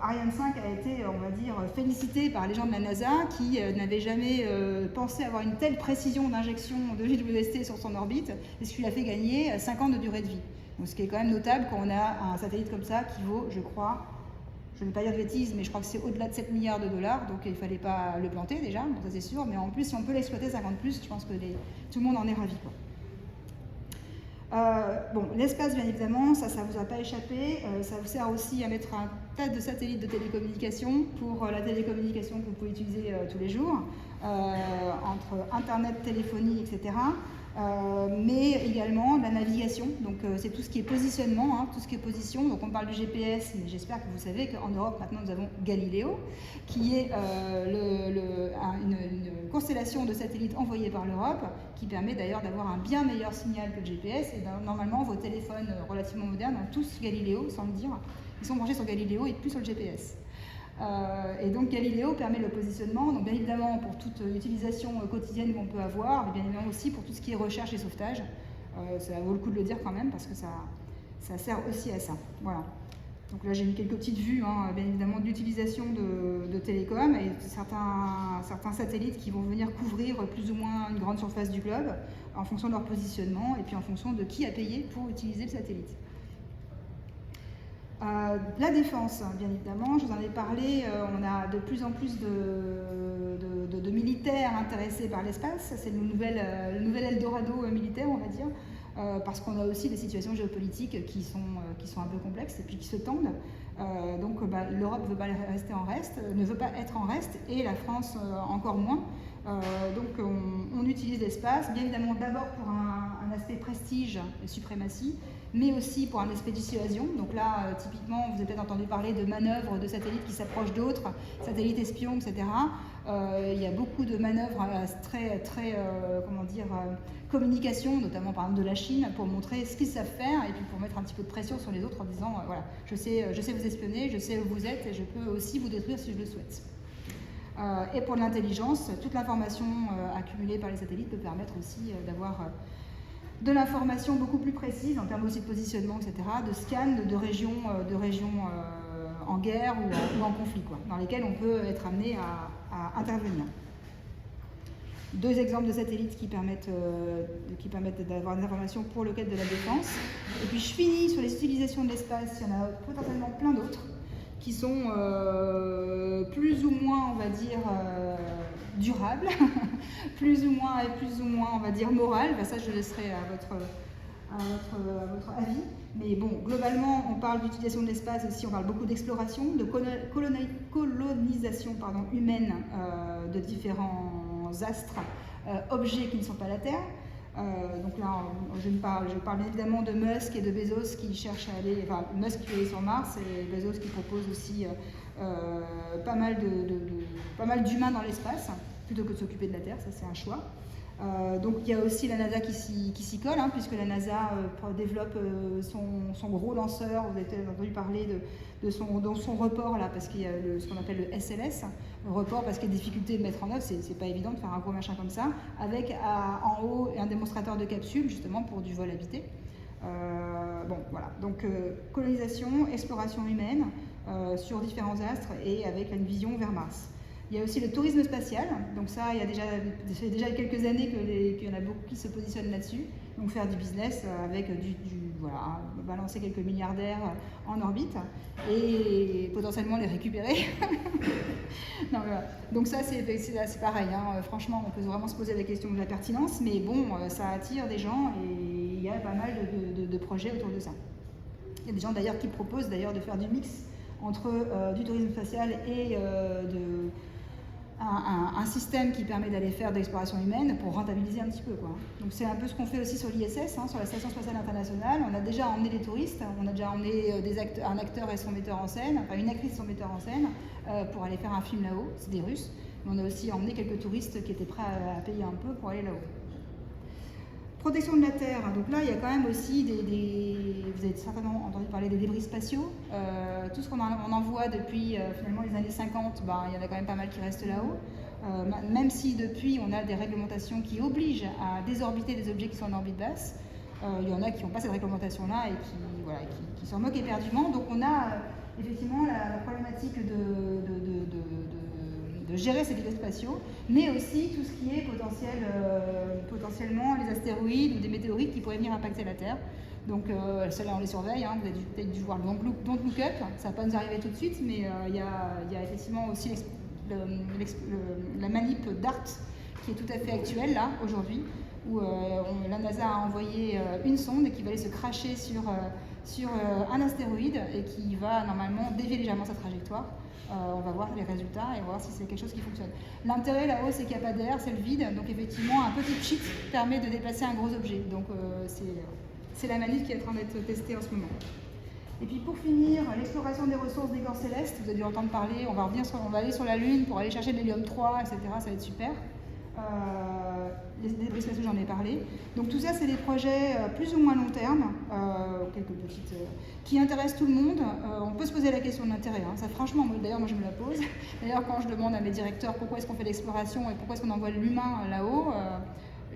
Ariane 5 a été, on va dire, félicité par les gens de la NASA qui n'avaient jamais pensé avoir une telle précision d'injection de JWST sur son orbite, et ce qui lui a fait gagner 5 ans de durée de vie. Donc, ce qui est quand même notable quand on a un satellite comme ça qui vaut, je crois, je ne vais pas dire de bêtises, mais je crois que c'est au-delà de 7 milliards de dollars, donc il ne fallait pas le planter déjà, donc ça c'est sûr, mais en plus, si on peut l'exploiter 50 plus, je pense que tout le monde en est ravi, quoi. Bon, l'espace, bien évidemment, ça vous a pas échappé. Ça vous sert aussi à mettre un tas de satellites de télécommunication pour la télécommunication que vous pouvez utiliser tous les jours, entre Internet, téléphonie, etc. Mais également la navigation, donc c'est tout ce qui est positionnement, tout ce qui est position. Donc on parle du GPS, mais j'espère que vous savez qu'en Europe maintenant nous avons Galileo, qui est une constellation de satellites envoyés par l'Europe, qui permet d'ailleurs d'avoir un bien meilleur signal que le GPS. Et normalement vos téléphones relativement modernes ont tous Galileo, sans le dire, ils sont branchés sur Galileo et plus sur le GPS. Et donc Galileo permet le positionnement, donc bien évidemment pour toute utilisation quotidienne qu'on peut avoir, mais bien évidemment aussi pour tout ce qui est recherche et sauvetage. Ça vaut le coup de le dire quand même parce que ça sert aussi à ça. Voilà. Donc là j'ai mis quelques petites vues, bien évidemment, de l'utilisation de télécom et certains satellites qui vont venir couvrir plus ou moins une grande surface du globe en fonction de leur positionnement et puis en fonction de qui a payé pour utiliser le satellite. La défense, bien évidemment, je vous en ai parlé, on a de plus en plus de militaires intéressés par l'espace, c'est le nouvel Eldorado militaire, on va dire, parce qu'on a aussi des situations géopolitiques qui sont un peu complexes et puis qui se tendent. Donc l'Europe ne veut pas être en reste, et la France encore moins. Donc on utilise l'espace, bien évidemment d'abord pour un aspect prestige et suprématie, mais aussi pour un aspect dissuasion. Donc là, typiquement, vous avez peut-être entendu parler de manœuvres de satellites qui s'approchent d'autres, satellites espions, etc. Il y a beaucoup de manœuvres très communication, notamment par exemple de la Chine, pour montrer ce qu'ils savent faire et puis pour mettre un petit peu de pression sur les autres en disant voilà, je sais vous espionner, je sais où vous êtes et je peux aussi vous détruire si je le souhaite. Et pour l'intelligence, toute l'information accumulée par les satellites peut permettre aussi d'avoir de l'information beaucoup plus précise en termes aussi de positionnement, etc., de scan de régions en guerre ou en conflit, dans lesquelles on peut être amené à intervenir. Deux exemples de satellites qui permettent d'avoir des informations pour le cadre de la défense. Et puis je finis sur les utilisations de l'espace, il y en a potentiellement plein d'autres qui sont plus ou moins, on va dire, durables, plus ou moins, on va dire, morales. Ça, je laisserai à votre avis. Mais bon, globalement, on parle d'utilisation de l'espace aussi, on parle beaucoup d'exploration, de colonisation humaine de différents astres, objets qui ne sont pas la Terre. Donc là, je parle bien évidemment de Musk et de Bezos qui cherchent à aller, enfin Musk qui est sur Mars et Bezos qui propose aussi pas mal d'humains dans l'espace, plutôt que de s'occuper de la Terre, ça c'est un choix. Donc il y a aussi la NASA qui s'y colle, hein, puisque la NASA développe son gros lanceur. Vous avez entendu parler de son report là, parce qu'il y a ce qu'on appelle le SLS, le report parce qu'il y a des difficultés de mettre en œuvre, c'est pas évident de faire un gros machin comme ça, avec en haut un démonstrateur de capsule justement pour du vol habité. Bon voilà, donc colonisation, exploration humaine sur différents astres et avec une vision vers Mars. Il y a aussi le tourisme spatial, donc ça, ça fait déjà quelques années qu'il y en a beaucoup qui se positionnent là-dessus. Donc faire du business avec voilà, balancer quelques milliardaires en orbite et potentiellement les récupérer. Non, voilà. Donc ça, c'est pareil, hein. Franchement, on peut vraiment se poser la question de la pertinence, mais bon, ça attire des gens et il y a pas mal de projets autour de ça. Il y a des gens d'ailleurs qui proposent d'ailleurs de faire du mix entre du tourisme spatial et un système qui permet d'aller faire de l'exploration humaine pour rentabiliser un petit peu, quoi. Donc c'est un peu ce qu'on fait aussi sur l'ISS, hein, sur la Station Spatiale Internationale. On a déjà emmené des touristes, on a déjà emmené un acteur et son metteur en scène, enfin une actrice et son metteur en scène, pour aller faire un film là-haut, c'est des Russes. Mais on a aussi emmené quelques touristes qui étaient prêts à payer un peu pour aller là-haut. Protection de la Terre, donc là il y a quand même aussi vous avez certainement entendu parler des débris spatiaux, tout ce qu'on envoie depuis finalement les années 50, il y en a quand même pas mal qui restent là-haut, même si depuis on a des réglementations qui obligent à désorbiter des objets qui sont en orbite basse, il y en a qui n'ont pas cette réglementation-là et qui s'en moquent éperdument, donc on a effectivement la problématique de gérer ces débris spatiaux, mais aussi tout ce qui est potentiellement les astéroïdes ou des météorites qui pourraient venir impacter la Terre. Donc ceux-là on les surveille, hein. Vous avez peut-être dû voir le Don't Look Up, ça ne va pas nous arriver tout de suite, mais il y a effectivement aussi la manip DART qui est tout à fait actuelle là, aujourd'hui, où la NASA a envoyé une sonde qui va aller se cracher sur un astéroïde et qui va normalement dévier légèrement sa trajectoire. On va voir les résultats et on va voir si c'est quelque chose qui fonctionne. L'intérêt là-haut, c'est qu'il n'y a pas d'air, c'est le vide, donc effectivement un petit cheat permet de déplacer un gros objet. Donc c'est la manip qui est en train d'être testée en ce moment. Et puis pour finir, l'exploration des ressources des corps célestes, vous avez dû entendre parler, on va aller sur la Lune pour aller chercher de l'hélium 3, etc. Ça va être super. Les débris spatiaux, j'en ai parlé. Donc tout ça, c'est des projets plus ou moins long terme, quelques petites qui intéressent tout le monde. On peut se poser la question de l'intérêt. Hein. Ça, franchement, d'ailleurs, moi je me la pose. D'ailleurs, quand je demande à mes directeurs pourquoi est-ce qu'on fait l'exploration et pourquoi est-ce qu'on envoie l'humain là-haut,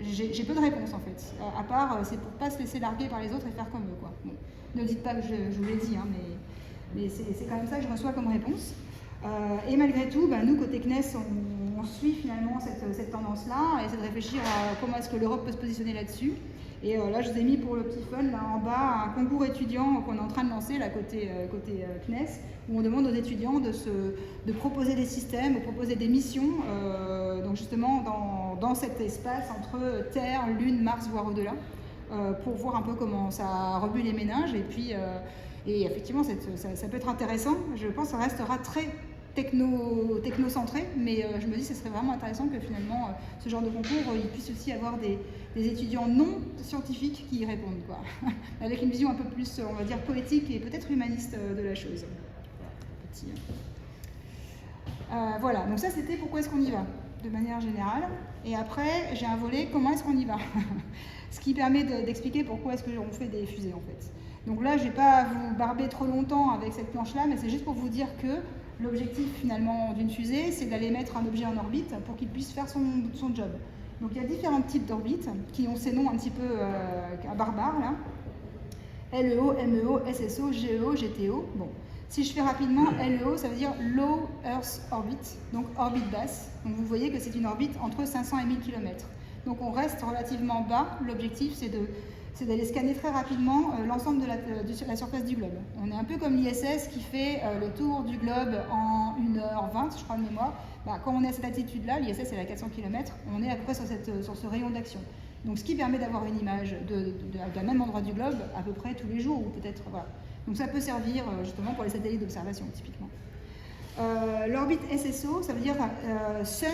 j'ai peu de réponses en fait. À part, c'est pour pas se laisser larguer par les autres et faire comme eux, quoi. Bon. Ne dites pas que je vous l'ai dit, hein, mais c'est quand même ça que je reçois comme réponse. Et malgré tout, nous, côté CNES, on suit finalement cette tendance-là et essaie de réfléchir à comment est-ce que l'Europe peut se positionner là-dessus. Et là, je vous ai mis pour le petit fun, là en bas, un concours étudiant qu'on est en train de lancer, là, côté CNES, où on demande aux étudiants de proposer des systèmes, de proposer des missions, donc justement dans cet espace entre Terre, Lune, Mars, voire au-delà, pour voir un peu comment ça remue les méninges. Et puis, et effectivement, ça peut être intéressant. Je pense que ça restera très technocentré, mais je me dis que ce serait vraiment intéressant que finalement ce genre de concours, il puisse aussi avoir des étudiants non scientifiques qui y répondent, quoi. Avec une vision un peu plus, on va dire, poétique et peut-être humaniste de la chose. Voilà, donc ça c'était pourquoi est-ce qu'on y va, de manière générale. Et après, j'ai un volet, comment est-ce qu'on y va. Ce qui permet d'expliquer pourquoi est-ce qu'on fait des fusées, en fait. Donc là, je ne vais pas vous barber trop longtemps avec cette planche-là, mais c'est juste pour vous dire que l'objectif finalement d'une fusée, c'est d'aller mettre un objet en orbite pour qu'il puisse faire son job. Donc il y a différents types d'orbites qui ont ces noms un petit peu barbares là. LEO, MEO, SSO, GEO, GTO. Bon, si je fais rapidement, LEO, ça veut dire Low Earth Orbit, donc orbite basse. Donc vous voyez que c'est une orbite entre 500 et 1000 km. Donc on reste relativement bas. L'objectif, c'est d'aller scanner très rapidement l'ensemble de la surface du globe. On est un peu comme l'ISS qui fait le tour du globe en 1h20, je crois de mémoire. Quand on est à cette altitude-là, l'ISS est à 400 km, on est à peu près sur ce rayon d'action. Donc ce qui permet d'avoir une image d'un même endroit du globe à peu près tous les jours, ou peut-être, voilà. Donc ça peut servir justement pour les satellites d'observation, typiquement. L'orbite SSO, ça veut dire Sun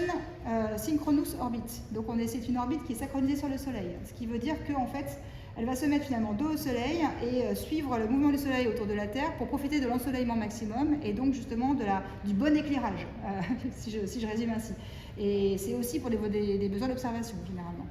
Synchronous Orbit. Donc c'est une orbite qui est synchronisée sur le Soleil, ce qui veut dire qu'en fait, elle va se mettre finalement dos au Soleil et suivre le mouvement du Soleil autour de la Terre pour profiter de l'ensoleillement maximum et donc justement du bon éclairage, si je résume ainsi. Et c'est aussi pour des besoins d'observation généralement.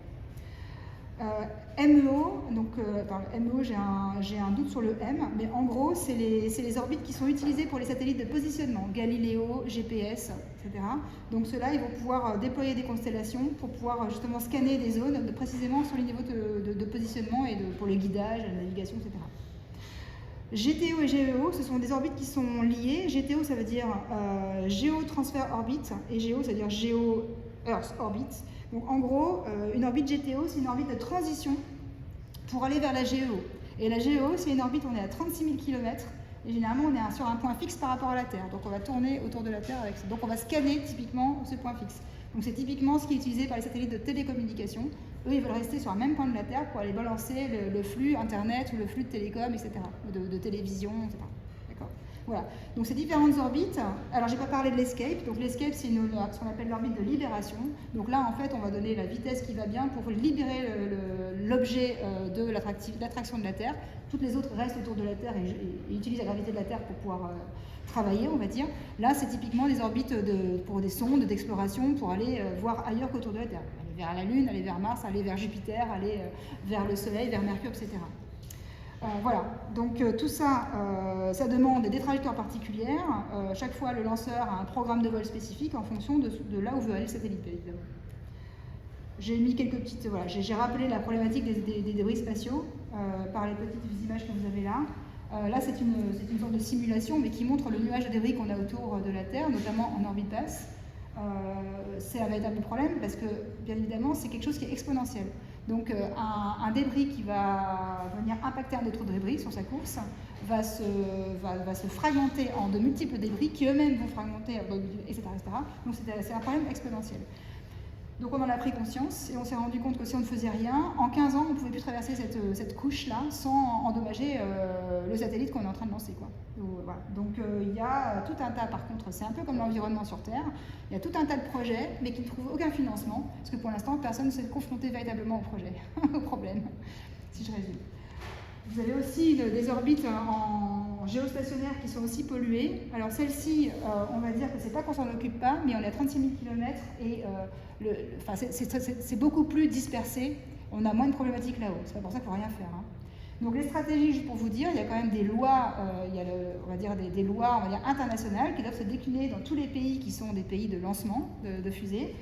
MEO, donc MEO j'ai un doute sur le M, mais en gros c'est les orbites qui sont utilisées pour les satellites de positionnement, Galileo, GPS, etc. Donc ceux-là ils vont pouvoir déployer des constellations pour pouvoir justement scanner des zones précisément sur les niveaux de positionnement et pour le guidage, la navigation, etc. GTO et GEO, ce sont des orbites qui sont liées. GTO ça veut dire Geo-Transfer Orbit et GEO ça veut dire Geo-Earth Orbit. Donc en gros, une orbite GTO, c'est une orbite de transition pour aller vers la GEO. Et la GEO, c'est une orbite, on est à 36 000 km, et généralement on est sur un point fixe par rapport à la Terre. Donc on va tourner autour de la Terre avec ça. Donc on va scanner typiquement ce point fixe. Donc c'est typiquement ce qui est utilisé par les satellites de télécommunication. Eux, ils veulent rester sur un même point de la Terre pour aller balancer le flux Internet ou le flux de télécom, etc., de télévision, etc. Voilà, donc ces différentes orbites, alors j'ai pas parlé de l'ESCAPE, donc l'ESCAPE c'est ce qu'on appelle l'orbite de libération, donc là en fait on va donner la vitesse qui va bien pour libérer l'objet de l'attraction de la Terre, toutes les autres restent autour de la Terre et utilisent la gravité de la Terre pour pouvoir travailler on va dire, là c'est typiquement des orbites pour des sondes d'exploration pour aller voir ailleurs qu'autour de la Terre, aller vers la Lune, aller vers Mars, aller vers Jupiter, aller vers le Soleil, vers Mercure, etc. Voilà, donc tout ça, ça demande des trajectoires particulières. Chaque fois, le lanceur a un programme de vol spécifique en fonction de là où veut aller le satellite, évidemment. J'ai mis quelques petites... Voilà, j'ai rappelé la problématique des débris spatiaux par les petites images que vous avez là. Là, c'est une sorte de simulation, mais qui montre le nuage de débris qu'on a autour de la Terre, notamment en orbite basse. C'est un véritable problème parce que, bien évidemment, c'est quelque chose qui est exponentiel. Donc un débris qui va venir impacter un autre débris sur sa course va se fragmenter en de multiples débris qui eux-mêmes vont fragmenter, etc., etc. Donc c'est un problème exponentiel. Donc on en a pris conscience et on s'est rendu compte que si on ne faisait rien, en 15 ans on ne pouvait plus traverser cette couche-là sans endommager le satellite qu'on est en train de lancer, quoi. Voilà. Donc il y a tout un tas, par contre, c'est un peu comme l'environnement sur Terre, il y a tout un tas de projets mais qui ne trouvent aucun financement parce que pour l'instant personne ne s'est confronté véritablement au projet, au problème, si je résume. Vous avez aussi des orbites en géostationnaire qui sont aussi polluées. Alors celle-ci, on va dire que c'est pas qu'on s'en occupe pas, mais on est à 36 000 km et c'est beaucoup plus dispersé. On a moins de problématiques là-haut. C'est pas pour ça qu'il ne faut rien faire. Hein. Donc les stratégies, juste pour vous dire, il y a quand même des lois, on va dire des lois internationales qui doivent se décliner dans tous les pays qui sont des pays de lancement de fusées.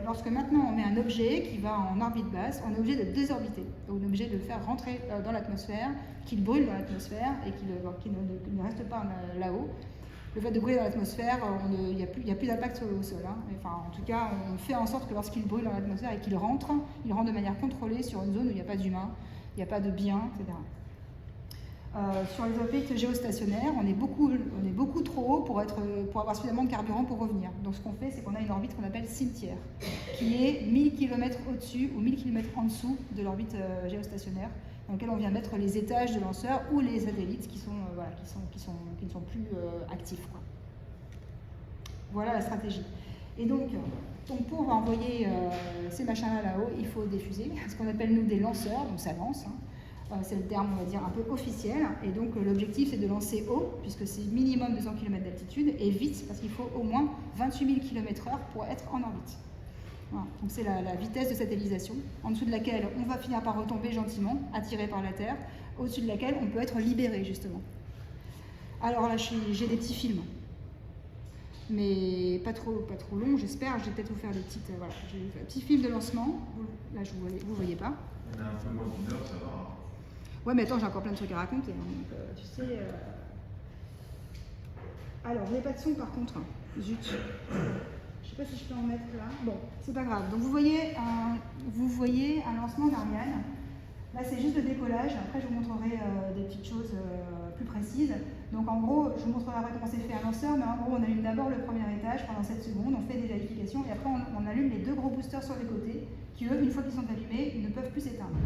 Lorsque maintenant on met un objet qui va en orbite basse, on est obligé de désorbiter. Donc on est obligé de le faire rentrer dans l'atmosphère, qu'il brûle dans l'atmosphère et qu'il ne reste pas là-haut. Le fait de brûler dans l'atmosphère, il n'y a plus d'impact au sol. Hein. Enfin, en tout cas, on fait en sorte que lorsqu'il brûle dans l'atmosphère et qu'il rentre, il rentre de manière contrôlée sur une zone où il n'y a pas d'humains, il n'y a pas de biens, etc. Sur les orbites géostationnaires, on est beaucoup trop haut pour avoir suffisamment de carburant pour revenir. Donc ce qu'on fait, c'est qu'on a une orbite qu'on appelle cimetière, qui est 1000 km au-dessus ou 1000 km en dessous de l'orbite géostationnaire, dans laquelle on vient mettre les étages de lanceurs ou les satellites qui ne sont plus actifs, quoi. Voilà la stratégie. Et donc pour envoyer ces machins-là là-haut, il faut des fusées, ce qu'on appelle nous des lanceurs, donc ça lance. Hein. C'est le terme, on va dire, un peu officiel. Et donc l'objectif, c'est de lancer haut, puisque c'est minimum 200 km d'altitude, et vite, parce qu'il faut au moins 28 000 km/h pour être en orbite. Voilà. Donc c'est la vitesse de satellisation, en dessous de laquelle on va finir par retomber gentiment, attiré par la Terre, au-dessus de laquelle on peut être libéré, justement. Alors là, j'ai des petits films, mais pas trop longs, j'espère. Je vais peut-être vous faire des petites... voilà, j'ai fait un petit film de lancement. Là, vous voyez pas. On a un peu moins d'une heure, ça va. Ouais, mais attends, j'ai encore plein de trucs à raconter. Hein, donc, tu sais. Alors, vous n'avez pas de son par contre. Zut. Je sais pas si je peux en mettre là. Bon, c'est pas grave. Donc, vous voyez un lancement d'Ariane. Là, c'est juste le décollage. Après, je vous montrerai des petites choses plus précises. Donc, en gros, je vous montrerai après comment c'est fait un lanceur. Mais en gros, on allume d'abord le premier étage pendant 7 secondes. On fait des vérifications. Et après, on allume les 2 gros boosters sur les côtés qui, eux, une fois qu'ils sont allumés, ils ne peuvent plus s'éteindre.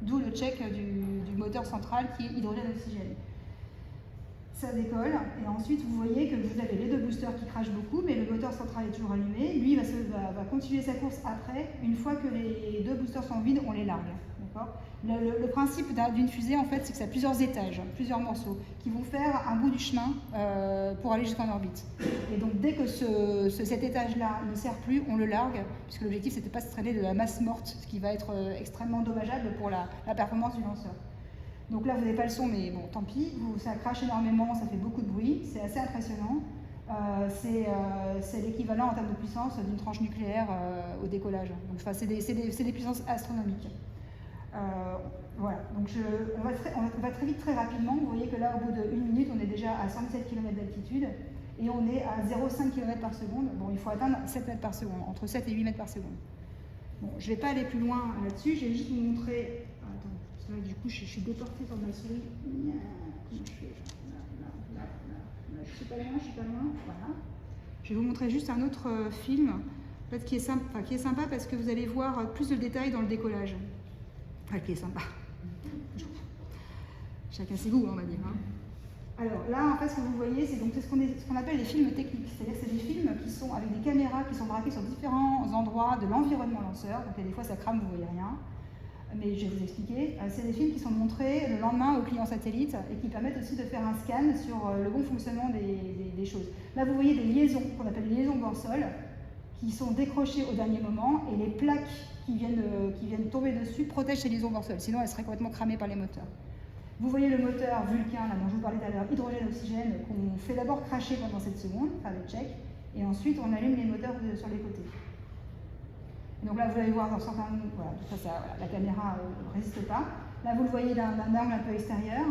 D'où le check du moteur central qui est hydrogène-oxygène. ça décolle, et ensuite vous voyez que vous avez les deux boosters qui crachent beaucoup, mais le moteur central est toujours allumé. Lui va continuer sa course après. Une fois que les deux boosters sont vides, on les largue. Le principe d'une fusée, en fait, c'est que ça a plusieurs étages, plusieurs morceaux, qui vont faire un bout du chemin pour aller jusqu'en orbite. Et donc dès que cet étage-là ne sert plus, on le largue, puisque l'objectif c'était pas de se traîner de la masse morte, ce qui va être extrêmement dommageable pour la performance du lanceur. Donc là vous n'avez pas le son, mais bon, tant pis, ça crache énormément, ça fait beaucoup de bruit, c'est assez impressionnant. C'est l'équivalent en termes de puissance d'une tranche nucléaire au décollage. Donc c'est des puissances astronomiques. Voilà, donc on va très vite, très rapidement. Vous voyez que là, au bout d'1 minute, on est déjà à 117 km d'altitude et on est à 0,5 km par seconde. Bon, il faut atteindre 7 mètres par seconde, entre 7 et 8 mètres par seconde. Bon, je ne vais pas aller plus loin là-dessus, je vais juste vous montrer. Attends, parce que là, du coup, je suis déportée sur ma souris. Comment je fais là, je suis pas loin, voilà. Je vais vous montrer juste un autre film, en fait, qui est sympa parce que vous allez voir plus de détails dans le décollage. Enfin, qui est sympa. Chacun ses goûts, on va dire. Hein. Alors là, en fait, ce que vous voyez, c'est ce qu'on appelle les films techniques. C'est-à-dire que c'est des films qui sont avec des caméras qui sont braquées sur différents endroits de l'environnement lanceur. Donc des fois, ça crame, vous ne voyez rien. Mais je vais vous expliquer. C'est des films qui sont montrés le lendemain aux clients satellites et qui permettent aussi de faire un scan sur le bon fonctionnement des choses. Là, vous voyez des liaisons, qu'on appelle les liaisons bord-sol, qui sont décrochées au dernier moment, et les plaques qui viennent tomber dessus protègent ces liaisons bord-sol, sinon elles seraient complètement cramées par les moteurs. Vous voyez le moteur Vulcain, là, dont je vous parlais tout à l'heure, hydrogène-oxygène, qu'on fait d'abord cracher pendant 7 secondes, faire le check, et ensuite on allume les moteurs sur les côtés. Donc là, vous allez voir dans certains... Voilà, la caméra ne résiste pas. Là, vous le voyez d'un angle un peu extérieur,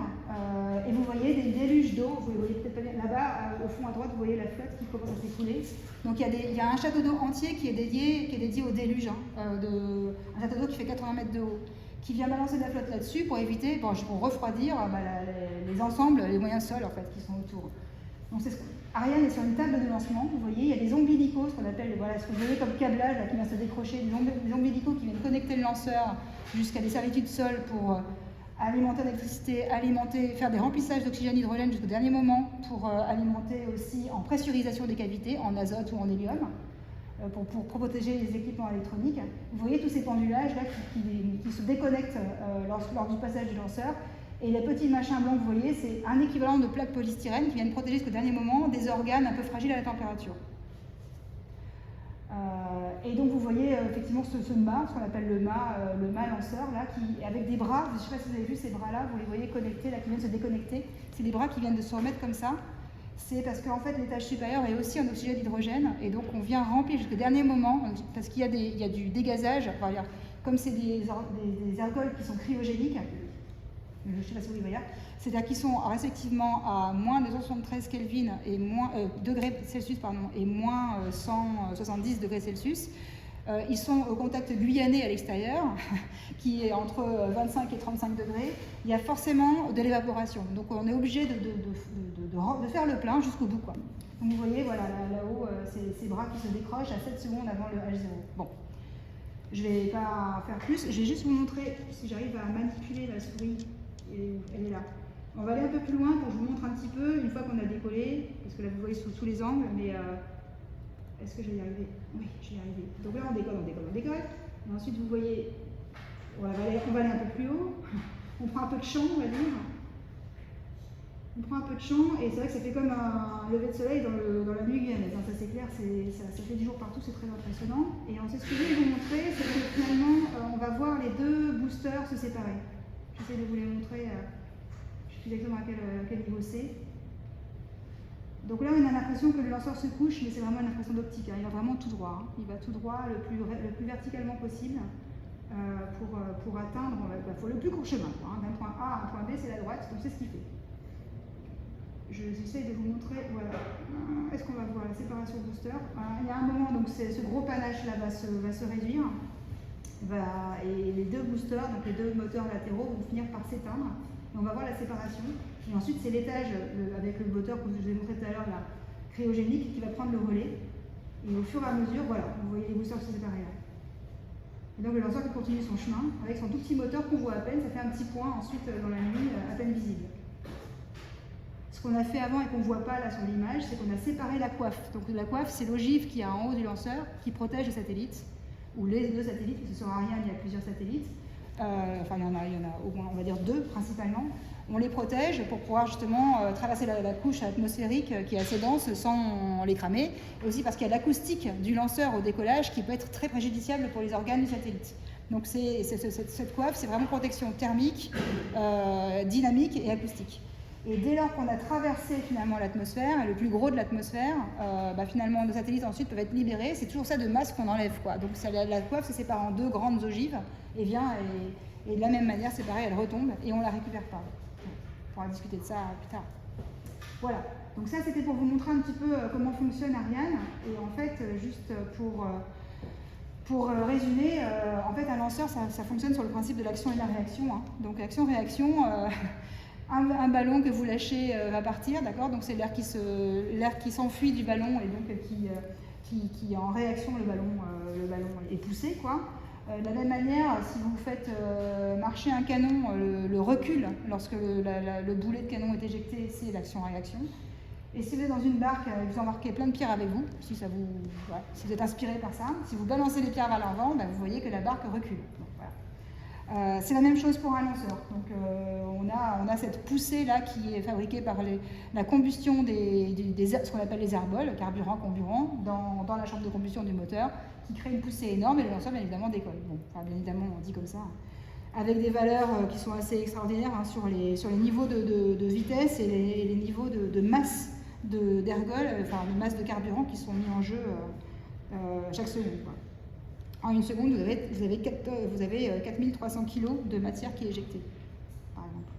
et vous voyez des déluges d'eau. Vous voyez peut-être pas bien là-bas, au fond à droite, vous voyez la flotte qui commence à s'écouler. Donc il y a un château d'eau entier qui est dédié au déluge, un château d'eau qui fait 80 mètres de haut, qui vient balancer de la flotte là-dessus pour éviter, pour refroidir les ensembles, les moyens sols en fait, qui sont autour. Donc Ariane est sur une table de lancement, vous voyez, il y a des ombilicaux, ce qu'on appelle, voilà, ce que vous voyez comme câblage là, qui vient se décrocher, des ombilicaux qui viennent connecter le lanceur jusqu'à des servitudes sol pour alimenter l'électricité, faire des remplissages d'oxygène-hydrogène jusqu'au dernier moment, pour alimenter aussi en pressurisation des cavités, en azote ou en hélium, pour protéger les équipements électroniques. Vous voyez tous ces pendulages là qui se déconnectent lors du passage du lanceur. Et les petits machins blancs que vous voyez, c'est un équivalent de plaques polystyrène qui viennent protéger jusqu'au dernier moment des organes un peu fragiles à la température. Et donc vous voyez effectivement ce mât, ce qu'on appelle le mât lanceur, là, qui, avec des bras, je ne sais pas si vous avez vu ces bras-là, vous les voyez connectés, là, qui viennent se déconnecter. C'est des bras qui viennent de se remettre comme ça. C'est parce qu'en fait l'étage supérieur est aussi en oxygène d'hydrogène, et donc on vient remplir jusqu'au dernier moment, parce qu'il y a du dégazage, enfin, comme c'est des ergols qui sont cryogéniques, je ne sais pas si vous voyez, c'est-à-dire qu'ils sont respectivement à moins 273 Kelvin et degrés Celsius et moins 170 degrés Celsius. Ils sont au contact guyané à l'extérieur, qui est entre 25 et 35 degrés. Il y a forcément de l'évaporation, donc on est obligé de faire le plein jusqu'au bout, quoi. Donc vous voyez, voilà, là-haut, ces bras qui se décrochent à 7 secondes avant le H0. Bon. Je ne vais pas faire plus, je vais juste vous montrer si j'arrive à manipuler la souris. Elle est là. On va aller un peu plus loin pour que je vous montre un petit peu, une fois qu'on a décollé, parce que là vous voyez sous tous les angles, mais est-ce que je vais y arriver? Oui, je vais y arriver. Donc là on décolle. Et ensuite vous voyez, on va aller un peu plus haut, on prend un peu de champ, on va dire. On prend un peu de champ, et c'est vrai que ça fait comme un lever de soleil dans la nuit guyanaise. Ça c'est clair, ça fait du jour partout, c'est très impressionnant. Et ensuite ce que je vais vous montrer, c'est que finalement on va voir les deux boosters se séparer. J'essaie de vous les montrer, je sais plus exactement à quel niveau c'est. Donc là, on a l'impression que le lanceur se couche, mais c'est vraiment une impression d'optique. Il va vraiment tout droit. Il va tout droit, le plus verticalement possible, pour atteindre le plus court chemin. D'un point A à un point B, c'est la droite, donc c'est ce qu'il fait. J'essaie de vous montrer, voilà. Est-ce qu'on va voir la séparation booster? Il y a un moment, donc ce gros panache-là va se réduire. Et les deux boosters, donc les deux moteurs latéraux, vont finir par s'éteindre. Et on va voir la séparation. Et ensuite, c'est l'étage avec le moteur que je vous ai montré tout à l'heure, cryogénique, qui va prendre le relais. Et au fur et à mesure, voilà, vous voyez les boosters se séparer là. Et donc le lanceur qui continue son chemin avec son tout petit moteur qu'on voit à peine. Ça fait un petit point ensuite dans la nuit à peine visible. Ce qu'on a fait avant et qu'on ne voit pas là sur l'image, c'est qu'on a séparé la coiffe. Donc la coiffe, c'est l'ogive qui est en haut du lanceur, qui protège le satellite, ou les deux satellites, parce que sur Ariane, il y a plusieurs satellites. Enfin, il y en a au moins, on va dire 2 principalement. On les protège pour pouvoir justement traverser la couche atmosphérique qui est assez dense sans les cramer. Et aussi parce qu'il y a l'acoustique du lanceur au décollage qui peut être très préjudiciable pour les organes du satellite. Donc cette coiffe, c'est vraiment protection thermique, dynamique et acoustique. Et dès lors qu'on a traversé finalement l'atmosphère, le plus gros de l'atmosphère, finalement nos satellites ensuite peuvent être libérés. C'est toujours ça de masse qu'on enlève, quoi. Donc la coiffe se sépare en 2 grandes ogives et vient et de la même manière, c'est pareil, elle retombe et on ne la récupère pas. On pourra discuter de ça plus tard. Voilà. Donc ça, c'était pour vous montrer un petit peu comment fonctionne Ariane. Et en fait, juste pour résumer, en fait, un lanceur, ça fonctionne sur le principe de l'action et de la réaction. Hein. Donc action-réaction. Un ballon que vous lâchez va partir, d'accord? Donc c'est l'air qui s'enfuit du ballon et donc qui en réaction le ballon est poussé, quoi. De la même manière, si vous faites marcher un canon, le recul lorsque le boulet de canon est éjecté, c'est l'action-réaction. Et si vous êtes dans une barque, vous embarquez plein de pierres avec vous, si vous êtes inspiré par ça, si vous balancez les pierres vers l'avant, vous voyez que la barque recule. Donc, voilà. C'est la même chose pour un lanceur. Donc on a cette poussée là qui est fabriquée par la combustion ce qu'on appelle les airballs, carburant-comburant, dans la chambre de combustion du moteur, qui crée une poussée énorme et le lanceur bien évidemment décolle. Bon, bien évidemment on dit comme ça, avec des valeurs qui sont assez extraordinaires sur les niveaux de vitesse et les niveaux de masse d'ergol, de masse de carburant qui sont mis en jeu chaque seconde, quoi. En une seconde, vous avez 4300 kg de matière qui est éjectée, par exemple.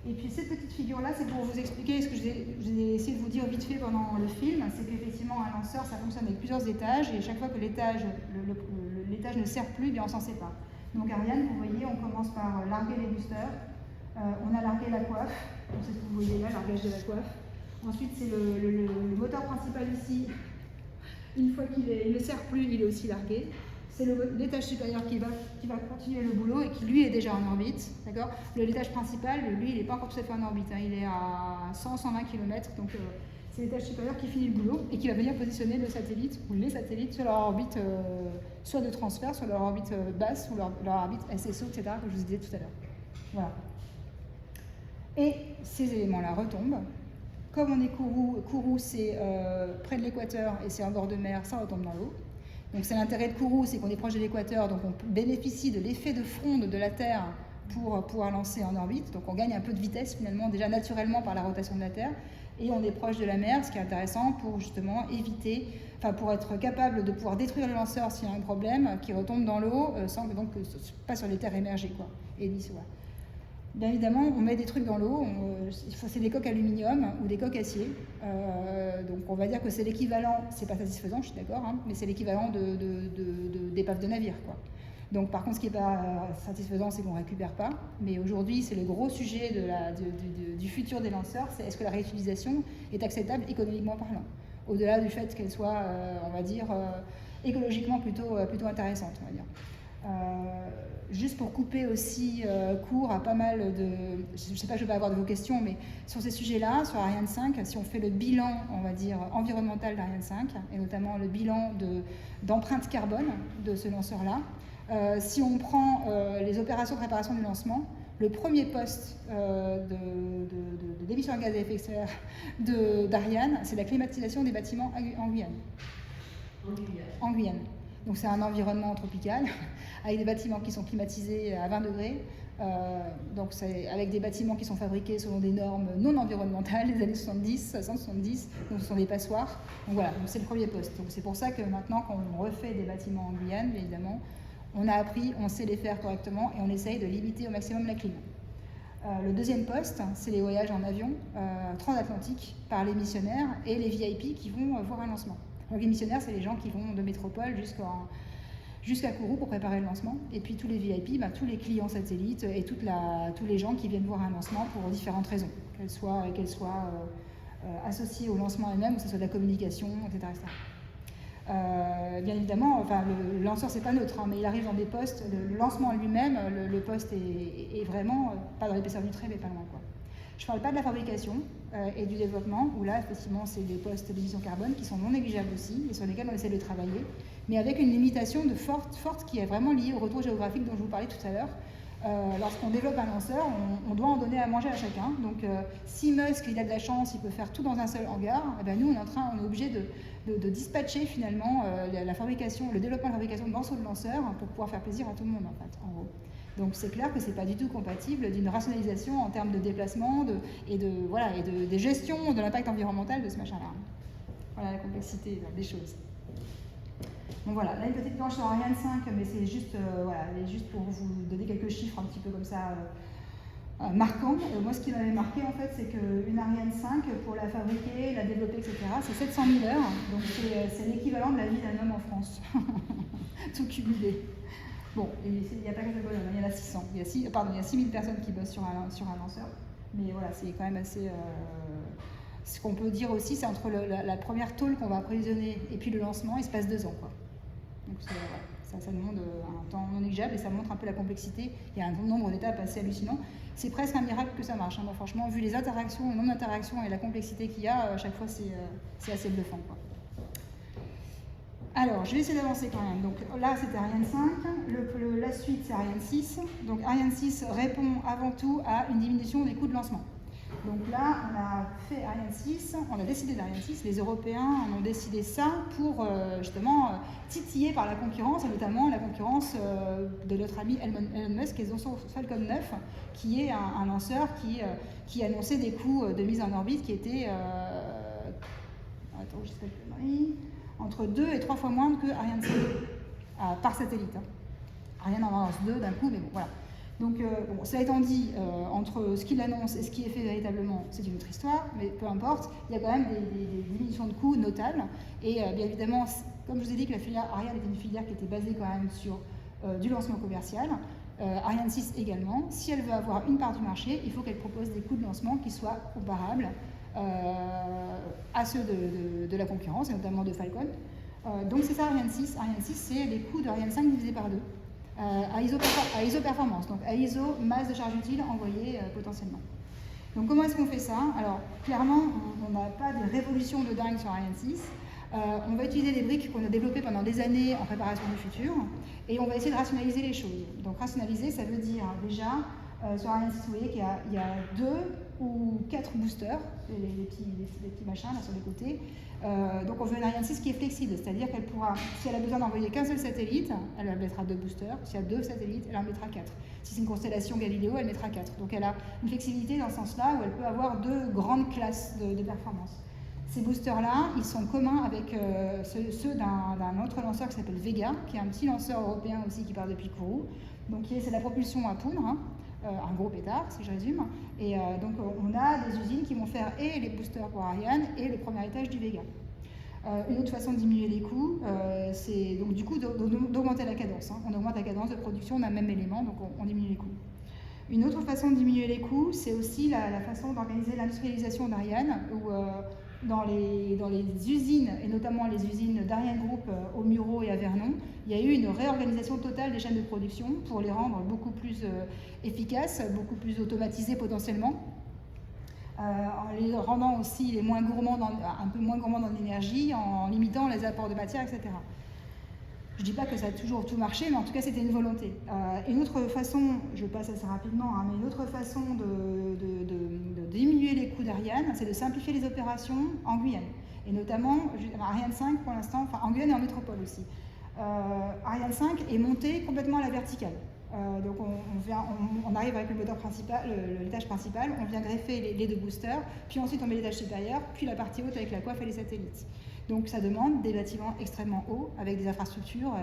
Et puis cette petite figure-là, c'est pour vous expliquer ce que j'ai essayé de vous dire vite fait pendant le film, c'est qu'effectivement un lanceur, ça fonctionne avec plusieurs étages, et chaque fois que l'étage ne sert plus, bien on s'en sépare. Donc Ariane, vous voyez, on commence par larguer les boosters, on a largué la coiffe, donc c'est ce que vous voyez là, largage de la coiffe. Ensuite, c'est le moteur principal ici. Une fois qu'il ne sert plus, il est aussi largué. C'est l'étage supérieur qui va continuer le boulot et qui lui est déjà en orbite. D'accord ? L'étage principal, lui, il n'est pas encore tout à fait en orbite. Hein, il est à 100-120 km. Donc c'est l'étage supérieur qui finit le boulot et qui va venir positionner le satellite ou les satellites sur leur orbite, soit de transfert, sur leur orbite basse ou leur orbite SSO, etc., que je vous disais tout à l'heure. Voilà. Et ces éléments-là retombent. Comme on est Kourou, c'est près de l'équateur et c'est en bord de mer, ça retombe dans l'eau. Donc c'est l'intérêt de Kourou, c'est qu'on est proche de l'équateur, donc on bénéficie de l'effet de fronde de la Terre pour pouvoir lancer en orbite. Donc on gagne un peu de vitesse finalement, déjà naturellement par la rotation de la Terre. Et on est proche de la mer, ce qui est intéressant pour justement pour être capable de pouvoir détruire le lanceur s'il y a un problème, qui retombe dans l'eau, donc pas sur les terres émergées, quoi, et l'histoire. Bien évidemment, on met des trucs dans l'eau, c'est des coques aluminium ou des coques acier. Donc on va dire que c'est l'équivalent, c'est pas satisfaisant, je suis d'accord, hein, mais c'est l'équivalent d'épaves de navire, quoi. Donc par contre, ce qui n'est pas satisfaisant, c'est qu'on ne récupère pas. Mais aujourd'hui, c'est le gros sujet du futur des lanceurs, c'est est-ce que la réutilisation est acceptable économiquement parlant, au-delà du fait qu'elle soit, on va dire, écologiquement plutôt intéressante, on va dire. Juste pour couper aussi court à pas mal de... Je ne sais pas, je vais avoir de vos questions, mais sur ces sujets-là, sur Ariane 5, si on fait le bilan, on va dire, environnemental d'Ariane 5, et notamment le bilan d'empreinte carbone de ce lanceur-là, si on prend les opérations de préparation du lancement, le premier poste d'émission de gaz à effet de serre d'Ariane, c'est la climatisation des bâtiments en Guyane. En Guyane. Donc c'est un environnement tropical, avec des bâtiments qui sont climatisés à 20 degrés, donc c'est avec des bâtiments qui sont fabriqués selon des normes non environnementales des années 70, 170, donc ce sont des passoires. Donc voilà, donc c'est le premier poste. Donc c'est pour ça que maintenant, quand on refait des bâtiments en Guyane, bien évidemment, on a appris, on sait les faire correctement et on essaye de limiter au maximum la clim. Le deuxième poste, c'est les voyages en avion transatlantiques par les missionnaires et les VIP qui vont voir un lancement. Donc les missionnaires, c'est les gens qui vont de métropole jusqu'à Kourou pour préparer le lancement. Et puis tous les VIP, tous les clients satellites et tous les gens qui viennent voir un lancement pour différentes raisons, qu'elles soient associées au lancement elle-même, ou que ce soit de la communication, etc. Bien évidemment, le lanceur, c'est pas neutre, hein, mais il arrive dans des postes, le lancement lui-même, le poste est vraiment pas dans l'épaisseur du trait, mais pas loin, quoi. Je ne parle pas de la fabrication et du développement, où là, effectivement, c'est des postes d'émissions carbone qui sont non négligeables aussi, et sur lesquels on essaie de travailler, mais avec une limitation forte qui est vraiment liée au retour géographique dont je vous parlais tout à l'heure. Lorsqu'on développe un lanceur, on doit en donner à manger à chacun. Donc, si Musk, il a de la chance, il peut faire tout dans un seul hangar, eh ben, nous, on est obligé de dispatcher finalement la fabrication, le développement de la fabrication dans ce lanceur pour pouvoir faire plaisir à tout le monde, en fait, en gros. Donc, c'est clair que ce n'est pas du tout compatible d'une rationalisation en termes de déplacement et de gestion de l'impact environnemental de ce machin-là. Voilà la complexité des choses. Donc voilà, là une petite planche sur Ariane 5, mais c'est juste, juste pour vous donner quelques chiffres un petit peu comme ça marquants. Moi, ce qui m'avait marqué en fait, c'est qu'une Ariane 5, pour la fabriquer, la développer, etc., c'est 700 000 heures. Donc c'est l'équivalent de la vie d'un homme en France, tout cumulé. Bon, il n'y a pas qu'un seul bonhomme, il y en a 600. Il y a 6 000 personnes qui bossent sur un lanceur. Mais voilà, c'est quand même assez. Ce qu'on peut dire aussi, c'est entre la première tôle qu'on va approvisionner et puis le lancement, il se passe 2 ans, quoi. Donc ça demande un temps non négligeable et ça montre un peu la complexité. Il y a un nombre d'étapes assez hallucinant. C'est presque un miracle que ça marche. Hein. Moi, franchement, vu les interactions, le nombre d'interactions et la complexité qu'il y a, à chaque fois, c'est assez bluffant, quoi. Alors, je vais essayer d'avancer quand même. Donc là, c'était Ariane 5. La suite, c'est Ariane 6. Donc Ariane 6 répond avant tout à une diminution des coûts de lancement. Donc là, on a fait Ariane 6, on a décidé d'Ariane 6, les Européens ont décidé ça pour justement titiller par la concurrence, et notamment la concurrence de notre ami Elon Musk et son Falcon 9, qui est un lanceur qui annonçait des coûts de mise en orbite qui étaient entre 2 et 3 fois moindres que Ariane 5 par satellite. Hein. Ariane en lance 2 d'un coup, mais bon, voilà. Donc, cela étant dit, entre ce qu'il annonce et ce qui est fait véritablement, c'est une autre histoire, mais peu importe, il y a quand même des diminutions de coûts notables. Et bien évidemment, comme je vous ai dit que la filière Ariane était une filière qui était basée quand même sur du lancement commercial, Ariane 6 également, si elle veut avoir une part du marché, il faut qu'elle propose des coûts de lancement qui soient comparables à ceux de la concurrence, et notamment de Falcon. Donc c'est ça Ariane 6. Ariane 6, c'est les coûts d'Ariane 5 divisés par 2. À ISO performance, donc à ISO masse de charge utile envoyée potentiellement. Donc comment est-ce qu'on fait ça? Alors clairement, on n'a pas de révolution de dingue sur Ariane 6. On va utiliser des briques qu'on a développées pendant des années en préparation du futur et on va essayer de rationaliser les choses. Donc rationaliser, ça veut dire déjà, sur Ariane 6, vous voyez qu'il y a 2 ou 4 boosters, les petits machins là sur les côtés. Donc on veut une Ariane 6 qui est flexible, c'est-à-dire qu'elle pourra, si elle a besoin d'envoyer qu'un seul satellite, elle mettra 2 boosters, s'il y a 2 satellites, elle en mettra 4. Si c'est une constellation Galileo, elle mettra 4. Donc elle a une flexibilité dans ce sens-là où elle peut avoir 2 grandes classes de performance. Ces boosters-là, ils sont communs avec ceux d'un autre lanceur qui s'appelle Vega, qui est un petit lanceur européen aussi qui part depuis Kourou. Donc c'est la propulsion à poudre, hein. Un gros pétard, si je résume. Et donc, on a des usines qui vont faire et les boosters pour Ariane et le premier étage du Vega. Une autre façon de diminuer les coûts, c'est donc du coup d'augmenter la cadence. Hein. On augmente la cadence de production d'un même élément, donc on diminue les coûts. Une autre façon de diminuer les coûts, c'est aussi la façon d'organiser l'industrialisation d'Ariane, où dans les usines, et notamment les usines d'Ariane Group au Mureau et à Vernon, il y a eu une réorganisation totale des chaînes de production pour les rendre beaucoup plus efficaces, beaucoup plus automatisées potentiellement, en les rendant aussi un peu moins gourmands dans l'énergie, en limitant les apports de matière, etc. Je ne dis pas que ça a toujours tout marché, mais en tout cas c'était une volonté. Une autre façon, je passe assez rapidement, hein, mais une autre façon de diminuer les coûts d'Ariane, c'est de simplifier les opérations en Guyane. Et notamment, Ariane 5 pour l'instant, enfin en Guyane et en métropole aussi. Ariane 5 est montée complètement à la verticale. Donc on arrive avec le moteur principal, l'étage principal, on vient greffer les 2 boosters, puis ensuite on met l'étage supérieur, puis la partie haute avec la coiffe et les satellites. Donc ça demande des bâtiments extrêmement hauts, avec des infrastructures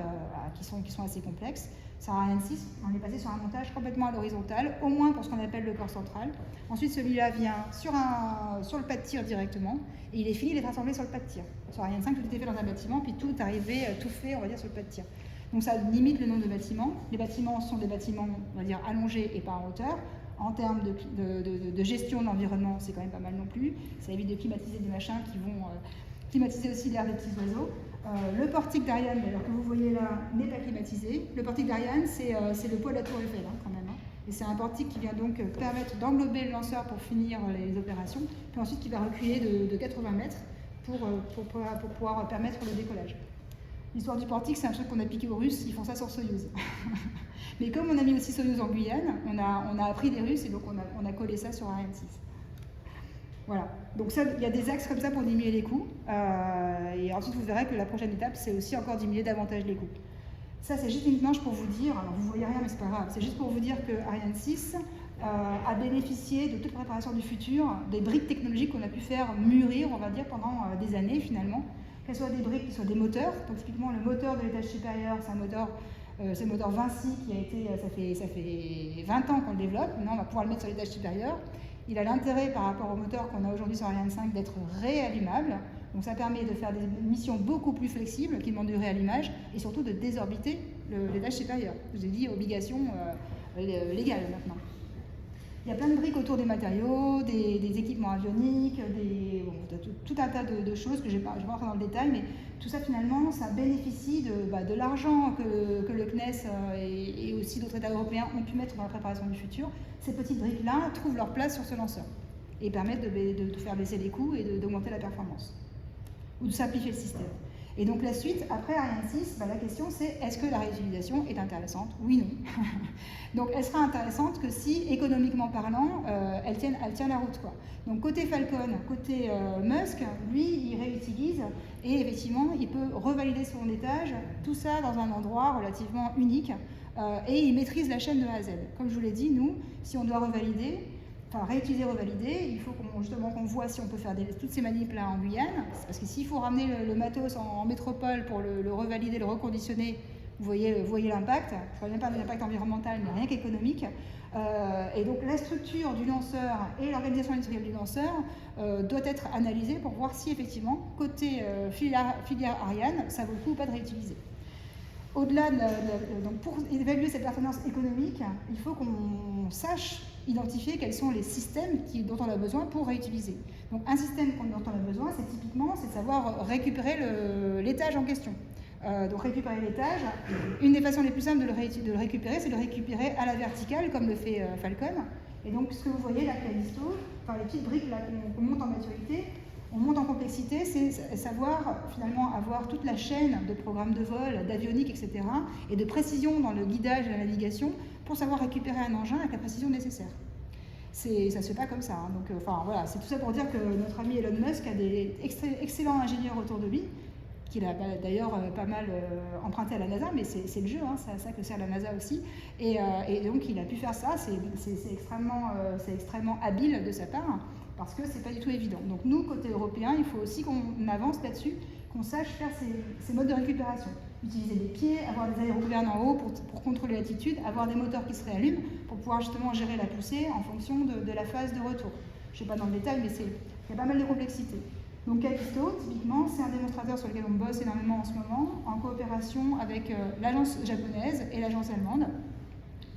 qui sont assez complexes. Sur Ariane 6, on est passé sur un montage complètement à l'horizontale, au moins pour ce qu'on appelle le corps central. Ensuite, celui-là vient sur le pas de tir directement, et il est fini d'être assemblé sur le pas de tir. Sur Ariane 5, tout était fait dans un bâtiment, puis tout arrivait, tout fait, on va dire, sur le pas de tir. Donc ça limite le nombre de bâtiments. Les bâtiments sont des bâtiments, on va dire, allongés et pas en hauteur. En termes de gestion de l'environnement, c'est quand même pas mal non plus. Ça évite de climatiser des machins qui vont climatiser aussi l'air des petits oiseaux. Le portique d'Ariane, d'ailleurs, que vous voyez là, n'est pas climatisé. Le portique d'Ariane, c'est le poids de la tour Eiffel, hein, quand même. Hein. Et c'est un portique qui vient donc permettre d'englober le lanceur pour finir les opérations, puis ensuite qui va reculer de 80 mètres pour pouvoir permettre le décollage. L'histoire du portique, c'est un truc qu'on a piqué aux Russes, ils font ça sur Soyouz. Mais comme on a mis aussi Soyouz en Guyane, on a appris des Russes et donc on a collé ça sur Ariane 6. Voilà, donc ça, il y a des axes comme ça pour diminuer les coûts. Et ensuite, vous verrez que la prochaine étape, c'est aussi encore diminuer davantage les coûts. Ça, c'est juste une planche pour vous dire, alors vous voyez rien, mais c'est pas grave, c'est juste pour vous dire que Ariane 6 a bénéficié de toute la préparation du futur, des briques technologiques qu'on a pu faire mûrir, on va dire, pendant des années finalement. Qu'elles soient des briques, qui soient des moteurs. Donc typiquement, le moteur de l'étage supérieur, c'est le moteur Vinci qui a été, ça fait 20 ans qu'on le développe. Maintenant, on va pouvoir le mettre sur l'étage supérieur. Il a l'intérêt par rapport au moteur qu'on a aujourd'hui sur Ariane 5 d'être réallumable. Donc ça permet de faire des missions beaucoup plus flexibles qui demandent du réallumage et surtout de désorbiter l'étage supérieur. Je vous ai dit, obligation légale maintenant. Il y a plein de briques autour des matériaux, des équipements avioniques, tout un tas de choses que je ne vais pas rentrer dans le détail, mais tout ça finalement, ça bénéficie de l'argent que le CNES et aussi d'autres États européens ont pu mettre dans la préparation du futur. Ces petites briques-là trouvent leur place sur ce lanceur et permettent de faire baisser les coûts et d'augmenter la performance, ou de simplifier le système. Et donc la suite, après Ariane 6, la question c'est est-ce que la réutilisation est intéressante? Oui, non. Donc elle sera intéressante que si, économiquement parlant, elle tient la route, quoi. Donc côté Falcon, côté Musk, lui, il réutilise et effectivement, il peut revalider son étage, tout ça dans un endroit relativement unique, et il maîtrise la chaîne de A à Z. Comme je vous l'ai dit, nous, si on doit revalider, réutiliser, revalider, il faut qu'on voit si on peut faire toutes ces manips-là en Guyane, parce que s'il faut ramener le matos en métropole pour le revalider, le reconditionner, vous voyez l'impact, je ne parle même pas de l'impact environnemental, mais rien qu'économique. Et donc la structure du lanceur et l'organisation industrielle du lanceur doit être analysée pour voir si effectivement, côté filière Ariane, ça vaut le coup ou pas de réutiliser. Au-delà donc pour évaluer cette performance économique, il faut qu'on sache identifier quels sont les systèmes dont on a besoin pour réutiliser. Donc un système dont on a besoin, c'est typiquement de savoir récupérer l'étage en question. Donc récupérer l'étage, une des façons les plus simples de le récupérer, c'est de le récupérer à la verticale, comme le fait Falcon. Et donc ce que vous voyez là, Callisto, les petites briques là qu'on monte en maturité, on monte en complexité, c'est savoir finalement avoir toute la chaîne de programmes de vol, d'avionique, etc. et de précision dans le guidage et la navigation pour savoir récupérer un engin avec la précision nécessaire. Ça ne se fait pas comme ça. Hein. Donc, voilà, c'est tout ça pour dire que notre ami Elon Musk a des excellents ingénieurs autour de lui, qu'il a d'ailleurs pas mal emprunté à la NASA, mais c'est le jeu, hein, c'est à ça que sert la NASA aussi. Et donc il a pu faire ça, c'est extrêmement habile de sa part, parce que c'est pas du tout évident. Donc nous, côté européen, il faut aussi qu'on avance là-dessus, qu'on sache faire ces modes de récupération. Utiliser des pieds, avoir des aérogouvernes en haut pour contrôler l'attitude, avoir des moteurs qui se réallument pour pouvoir justement gérer la poussée en fonction de la phase de retour. Je ne sais pas dans le détail, mais il y a pas mal de complexité. Donc Callisto, typiquement, c'est un démonstrateur sur lequel on bosse énormément en ce moment, en coopération avec l'agence japonaise et l'agence allemande,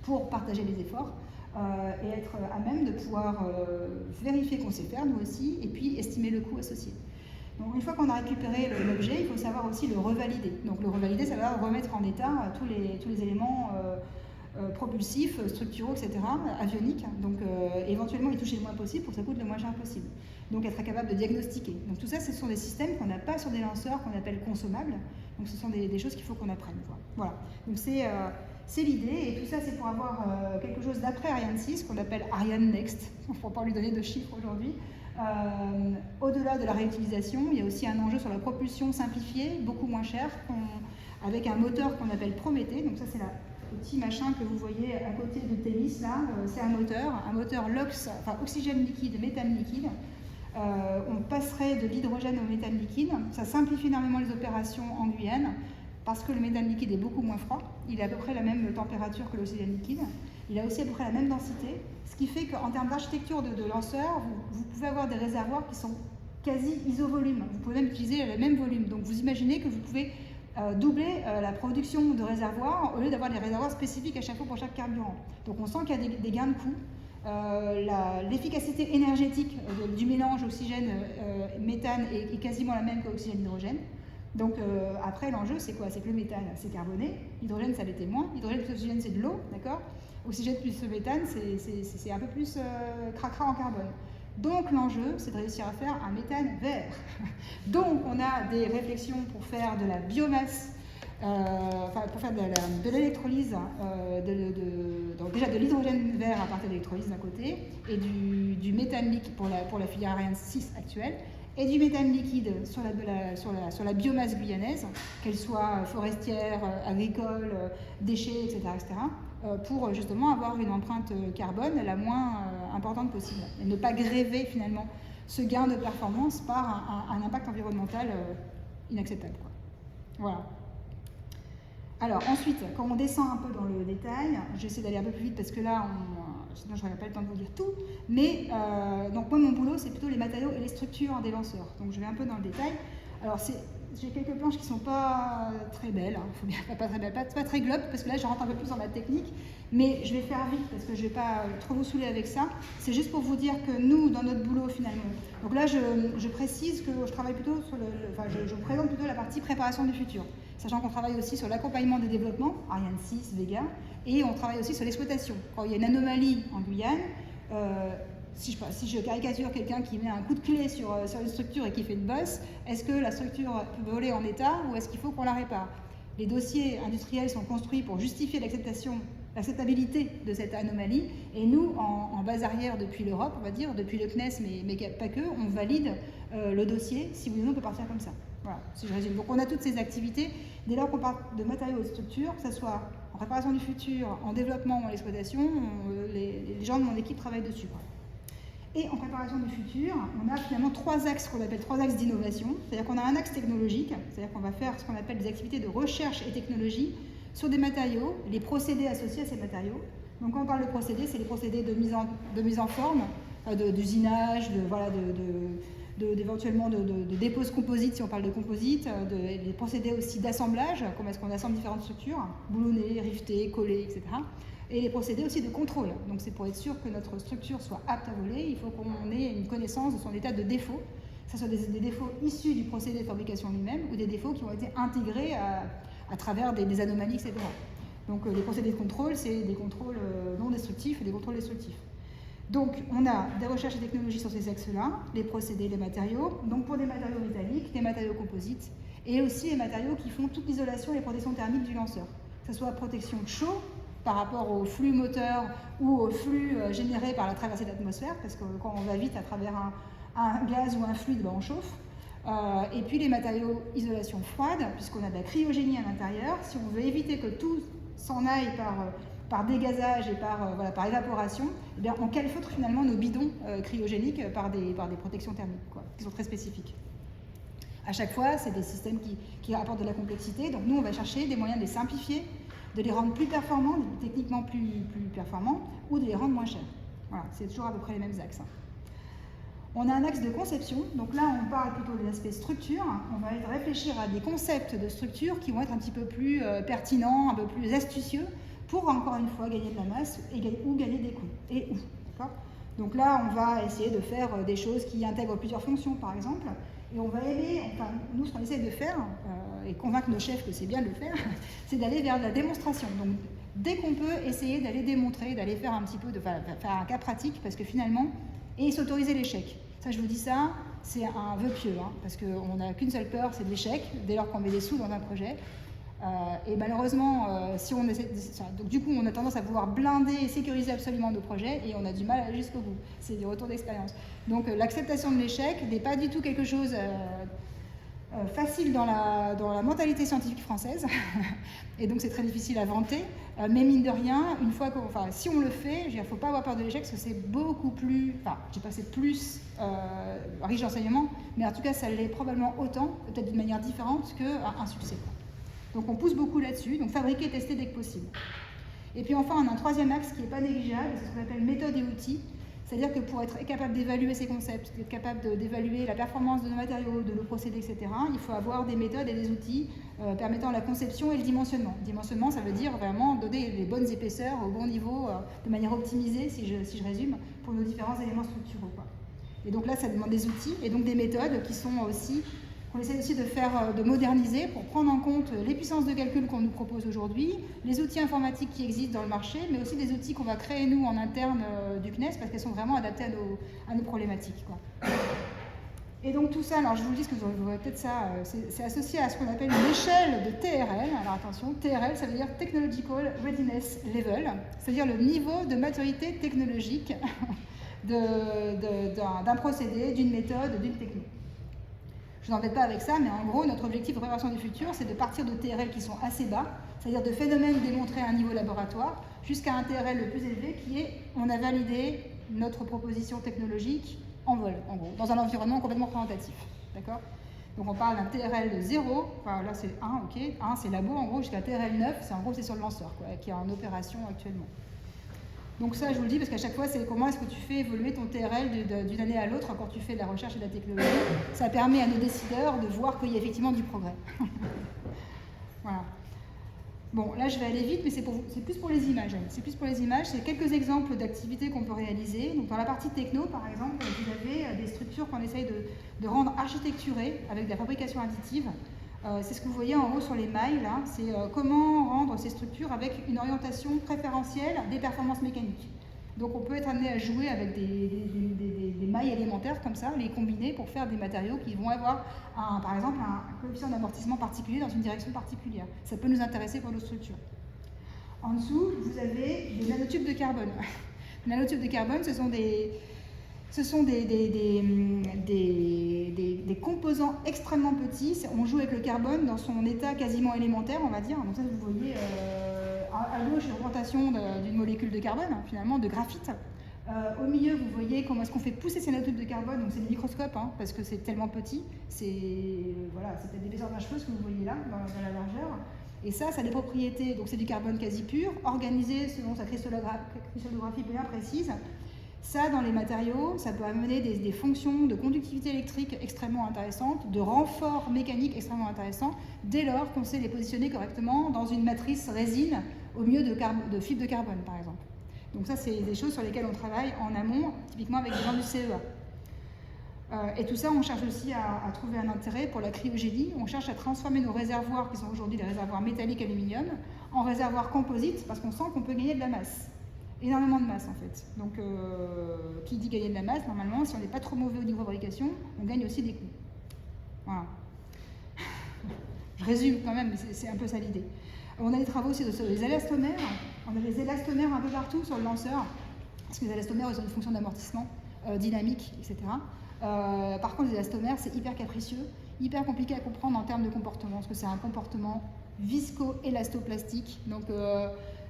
pour partager les efforts et être à même de pouvoir vérifier qu'on sait faire, nous aussi, et puis estimer le coût associé. Donc une fois qu'on a récupéré l'objet, il faut savoir aussi le revalider. Donc le revalider, ça va remettre en état tous les éléments propulsifs, structuraux, etc., avioniques. Donc éventuellement, y toucher le moins possible pour que ça coûte le moins cher possible. Donc être capable de diagnostiquer. Donc tout ça, ce sont des systèmes qu'on n'a pas sur des lanceurs qu'on appelle consommables. Donc ce sont des choses qu'il faut qu'on apprenne. Voilà. Donc c'est l'idée, et tout ça c'est pour avoir quelque chose d'après Ariane 6 qu'on appelle Ariane Next. Il ne faut pas lui donner de chiffres aujourd'hui. Au-delà de la réutilisation, il y a aussi un enjeu sur la propulsion simplifiée, beaucoup moins cher, avec un moteur qu'on appelle Prométhée. Donc ça c'est le petit machin que vous voyez à côté de Thémis là, c'est un moteur LOX, enfin oxygène liquide, méthane liquide. On passerait de l'hydrogène au méthane liquide. Ça simplifie énormément les opérations en Guyane parce que le méthane liquide est beaucoup moins froid. Il a à peu près la même température que l'oxygène liquide. Il a aussi à peu près la même densité, ce qui fait qu'en termes d'architecture de lanceur, vous pouvez avoir des réservoirs qui sont quasi isovolumes. Vous pouvez même utiliser le même volume. Donc vous imaginez que vous pouvez doubler la production de réservoirs au lieu d'avoir des réservoirs spécifiques à chaque fois pour chaque carburant. Donc on sent qu'il y a des gains de coût. L'efficacité énergétique du mélange oxygène-méthane est quasiment la même qu'oxygène-hydrogène. Donc après, l'enjeu, c'est quoi? C'est que le méthane, c'est carboné, l'hydrogène, ça l'était moins, l'hydrogène plus oxygène, c'est de l'eau, d'accord? Oxygène plus le méthane, c'est un peu plus cracra en carbone. Donc l'enjeu, c'est de réussir à faire un méthane vert. Donc on a des réflexions pour faire de la biomasse, pour faire de l'électrolyse, donc déjà de l'hydrogène vert à partir de l'électrolyse d'un côté, et du méthane liquide pour la filière Ariane 6 actuelle, et du méthane liquide sur la biomasse guyanaise, qu'elle soit forestière, agricole, déchets, etc., pour justement avoir une empreinte carbone la moins importante possible, et ne pas gréver finalement ce gain de performance par un impact environnemental inacceptable, quoi. Voilà. Alors ensuite, quand on descend un peu dans le détail, j'essaie d'aller un peu plus vite parce que là, sinon je n'aurai pas le temps de vous dire tout, mais donc moi mon boulot c'est plutôt les matériaux et les structures des lanceurs, donc je vais un peu dans le détail. Alors j'ai quelques planches qui ne sont pas très belles, hein. Faut bien, pas très globe parce que là je rentre un peu plus dans la technique, mais je vais faire vite parce que je ne vais pas trop vous saouler avec ça. C'est juste pour vous dire que nous, dans notre boulot finalement, donc là je précise que je travaille plutôt sur je présente plutôt la partie préparation du futur, sachant qu'on travaille aussi sur l'accompagnement des développements, Ariane 6, Vega, et on travaille aussi sur l'exploitation. Quand il y a une anomalie en Guyane, si je caricature quelqu'un qui met un coup de clé sur une structure et qui fait une bosse, est-ce que la structure peut voler en état ou est-ce qu'il faut qu'on la répare? Les dossiers industriels sont construits pour justifier l'acceptabilité de cette anomalie, et nous, en base arrière depuis l'Europe, on va dire, depuis le CNES, mais pas que, on valide le dossier si oui ou non on peut partir comme ça. Voilà, si je résume. Donc on a toutes ces activités. Dès lors qu'on parle de matériaux et de structures, que ce soit en préparation du futur, en développement ou en exploitation, les gens de mon équipe travaillent dessus, quoi. Et en préparation du futur, on a finalement 3 axes qu'on appelle 3 axes d'innovation. C'est-à-dire qu'on a un axe technologique, c'est-à-dire qu'on va faire ce qu'on appelle des activités de recherche et technologie sur des matériaux, les procédés associés à ces matériaux. Donc quand on parle de procédés, c'est les procédés de mise en forme, d'usinage, éventuellement de dépose composite si on parle de composite, des procédés aussi d'assemblage, comment est-ce qu'on assemble différentes structures, boulonner, rifter, coller, etc. Et les procédés aussi de contrôle. Donc c'est pour être sûr que notre structure soit apte à voler, il faut qu'on ait une connaissance de son état de défaut, que ce soit des défauts issus du procédé de fabrication lui-même ou des défauts qui ont été intégrés à travers des anomalies, etc. Donc les procédés de contrôle, c'est des contrôles non destructifs et des contrôles destructifs. Donc on a des recherches et technologies sur ces axes-là, les procédés, les matériaux, donc pour des matériaux métalliques, des matériaux composites, et aussi les matériaux qui font toute l'isolation et les protections thermiques du lanceur, que ce soit protection de chaud, par rapport au flux moteur ou au flux généré par la traversée de l'atmosphère, parce que quand on va vite à travers un gaz ou un fluide, ben on chauffe. Et puis les matériaux isolation froide, puisqu'on a de la cryogénie à l'intérieur. Si on veut éviter que tout s'en aille par dégazage et par évaporation, eh bien, on calfeutre finalement nos bidons cryogéniques par des protections thermiques, quoi, qui sont très spécifiques. À chaque fois, c'est des systèmes qui apportent de la complexité, donc nous on va chercher des moyens de les simplifier, de les rendre plus performants, techniquement plus performants, ou de les rendre moins chers. Voilà, c'est toujours à peu près les mêmes axes. On a un axe de conception, donc là on parle plutôt de l'aspect structure, on va réfléchir à des concepts de structure qui vont être un petit peu plus pertinents, un peu plus astucieux, pour encore une fois gagner de la masse ou gagner des coûts. D'accord ? Donc là on va essayer de faire des choses qui intègrent plusieurs fonctions par exemple, et on va nous ce qu'on essaie de faire, et convaincre nos chefs que c'est bien de le faire, c'est d'aller vers la démonstration. Donc dès qu'on peut, essayer d'aller démontrer, d'aller faire un petit peu, faire un cas pratique, parce que finalement, et s'autoriser l'échec. Ça, je vous dis ça, c'est un vœu pieux, hein, parce qu'on n'a qu'une seule peur, c'est l'échec, dès lors qu'on met des sous dans un projet. Et malheureusement, si on essaie, donc du coup, on a tendance à vouloir blinder et sécuriser absolument nos projets, et on a du mal à aller jusqu'au bout. C'est des retours d'expérience. Donc l'acceptation de l'échec n'est pas du tout quelque chose facile dans la mentalité scientifique française, et donc c'est très difficile à vanter, mais mine de rien, si on le fait, il ne faut pas avoir peur de l'échec, parce que c'est beaucoup plus, je sais pas, c'est plus riche d'enseignement, mais en tout cas ça l'est probablement autant, peut-être d'une manière différente, qu'un succès. Donc on pousse beaucoup là-dessus, donc fabriquer et tester dès que possible. Et puis enfin, on a un troisième axe qui n'est pas négligeable, c'est ce qu'on appelle méthode et outils. C'est-à-dire que pour être capable d'évaluer ces concepts, être capable d'évaluer la performance de nos matériaux, de nos procédés, etc., il faut avoir des méthodes et des outils permettant la conception et le dimensionnement. Le dimensionnement, ça veut dire vraiment donner les bonnes épaisseurs au bon niveau, de manière optimisée, si je résume, pour nos différents éléments structuraux, quoi. Et donc là, ça demande des outils et donc des méthodes qui sont aussi On essaie aussi de moderniser pour prendre en compte les puissances de calcul qu'on nous propose aujourd'hui, les outils informatiques qui existent dans le marché, mais aussi des outils qu'on va créer nous en interne du CNES parce qu'elles sont vraiment adaptées à nos problématiques, quoi. Et donc tout ça, alors je vous le dis, parce que vous verrez peut-être ça, c'est associé à ce qu'on appelle une échelle de TRL. Alors attention, TRL, ça veut dire Technological Readiness Level, c'est-à-dire le niveau de maturité technologique d'un procédé, d'une méthode, d'une technique. Je n'embête pas avec ça, mais en gros, notre objectif de préparation du futur, c'est de partir de TRL qui sont assez bas, c'est-à-dire de phénomènes démontrés à un niveau laboratoire, jusqu'à un TRL le plus élevé qui est, on a validé notre proposition technologique en vol, en gros, dans un environnement complètement représentatif. D'accord ? Donc on parle d'un TRL de 0, enfin là c'est 1, ok, 1 c'est labo en gros, jusqu'à TRL 9, c'est en gros c'est sur le lanceur, quoi, qui est en opération actuellement. Donc ça je vous le dis parce qu'à chaque fois c'est comment est-ce que tu fais évoluer ton TRL d'une année à l'autre quand tu fais de la recherche et de la technologie. Ça permet à nos décideurs de voir qu'il y a effectivement du progrès. Voilà. Bon, là je vais aller vite, mais c'est plus pour les images. C'est plus pour les images, c'est quelques exemples d'activités qu'on peut réaliser. Donc dans la partie techno, par exemple, vous avez des structures qu'on essaye de rendre architecturées avec de la fabrication additive. C'est ce que vous voyez en haut sur les mailles, là. C'est comment rendre ces structures avec une orientation préférentielle des performances mécaniques. Donc on peut être amené à jouer avec des mailles élémentaires comme ça, les combiner pour faire des matériaux qui vont avoir, par exemple, un coefficient d'amortissement particulier dans une direction particulière. Ça peut nous intéresser pour nos structures. En dessous, vous avez des nanotubes de carbone. Les nanotubes de carbone, ce sont des composants extrêmement petits. On joue avec le carbone dans son état quasiment élémentaire, on va dire. Donc ça, vous voyez à gauche une représentation d'une molécule de carbone, finalement, de graphite. Au milieu, vous voyez comment est-ce qu'on fait pousser ces nanotubes de carbone. Donc c'est des microscopes, parce que c'est tellement petit. C'est peut-être l'épaisseur d'un cheveu, ce que vous voyez là, dans la largeur. Et ça a des propriétés. Donc c'est du carbone quasi pur, organisé selon sa cristallographie bien précise. Ça, dans les matériaux, ça peut amener des fonctions de conductivité électrique extrêmement intéressantes, de renfort mécanique extrêmement intéressant, dès lors qu'on sait les positionner correctement dans une matrice résine au milieu de fibres de carbone, par exemple. Donc ça, c'est des choses sur lesquelles on travaille en amont, typiquement avec des gens du CEA. Et tout ça, on cherche aussi à trouver un intérêt pour la cryogénie. On cherche à transformer nos réservoirs, qui sont aujourd'hui des réservoirs métalliques aluminium, en réservoirs composites, parce qu'on sent qu'on peut gagner de la masse. Énormément de masse en fait. Donc, qui dit gagner de la masse, normalement, si on n'est pas trop mauvais au niveau de fabrication, on gagne aussi des coûts. Voilà. Je résume quand même, mais c'est un peu ça l'idée. On a des travaux aussi sur les élastomères. On a des élastomères un peu partout sur le lanceur, parce que les élastomères, ils ont une fonction d'amortissement dynamique, etc. Par contre, les élastomères, c'est hyper capricieux, hyper compliqué à comprendre en termes de comportement, parce que c'est un comportement visco-élastoplastique. Donc,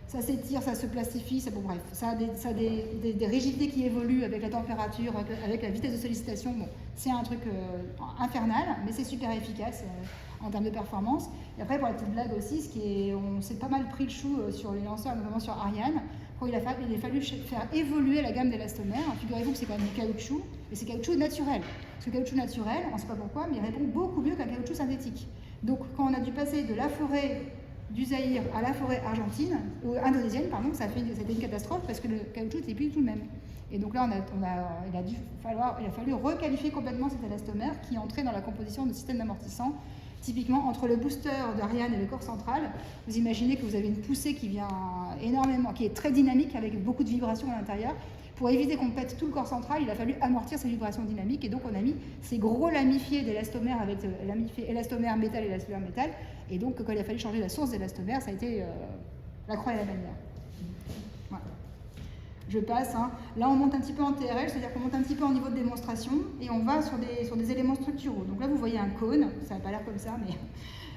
ça s'étire, ça se plastifie, bon bref, ça a des rigidités qui évoluent avec la température, avec la vitesse de sollicitation. Bon, c'est un truc infernal, mais c'est super efficace en termes de performance. Et après, pour la petite blague aussi, on s'est pas mal pris le chou sur les lanceurs, notamment sur Ariane, quand il a fallu faire évoluer la gamme d'élastomères. Figurez-vous que c'est quand même du caoutchouc, et c'est caoutchouc naturel. Ce caoutchouc naturel, on ne sait pas pourquoi, mais il répond beaucoup mieux qu'un caoutchouc synthétique. Donc, quand on a dû passer de la forêt du Zaïre à la forêt argentine, ou indonésienne, pardon, ça a été une catastrophe parce que le caoutchouc n'était plus du tout le même. Et donc là, il a fallu requalifier complètement cet élastomère qui entrait dans la composition de système d'amortissant. Typiquement, entre le booster d'Ariane et le corps central, vous imaginez que vous avez une poussée qui vient énormément, qui est très dynamique avec beaucoup de vibrations à l'intérieur. Pour éviter qu'on pète tout le corps central, il a fallu amortir ces vibrations dynamiques et donc on a mis ces gros lamifiés d'élastomère avec lamifié élastomère métal et élastomère métal. Et donc quand il a fallu changer la source d'élastomère, ça a été la croix et la bannière. Voilà. Je passe. Là on monte un petit peu en TRL, c'est-à-dire qu'on monte un petit peu en niveau de démonstration et on va sur des éléments structuraux. Donc là vous voyez un cône, ça n'a pas l'air comme ça, mais...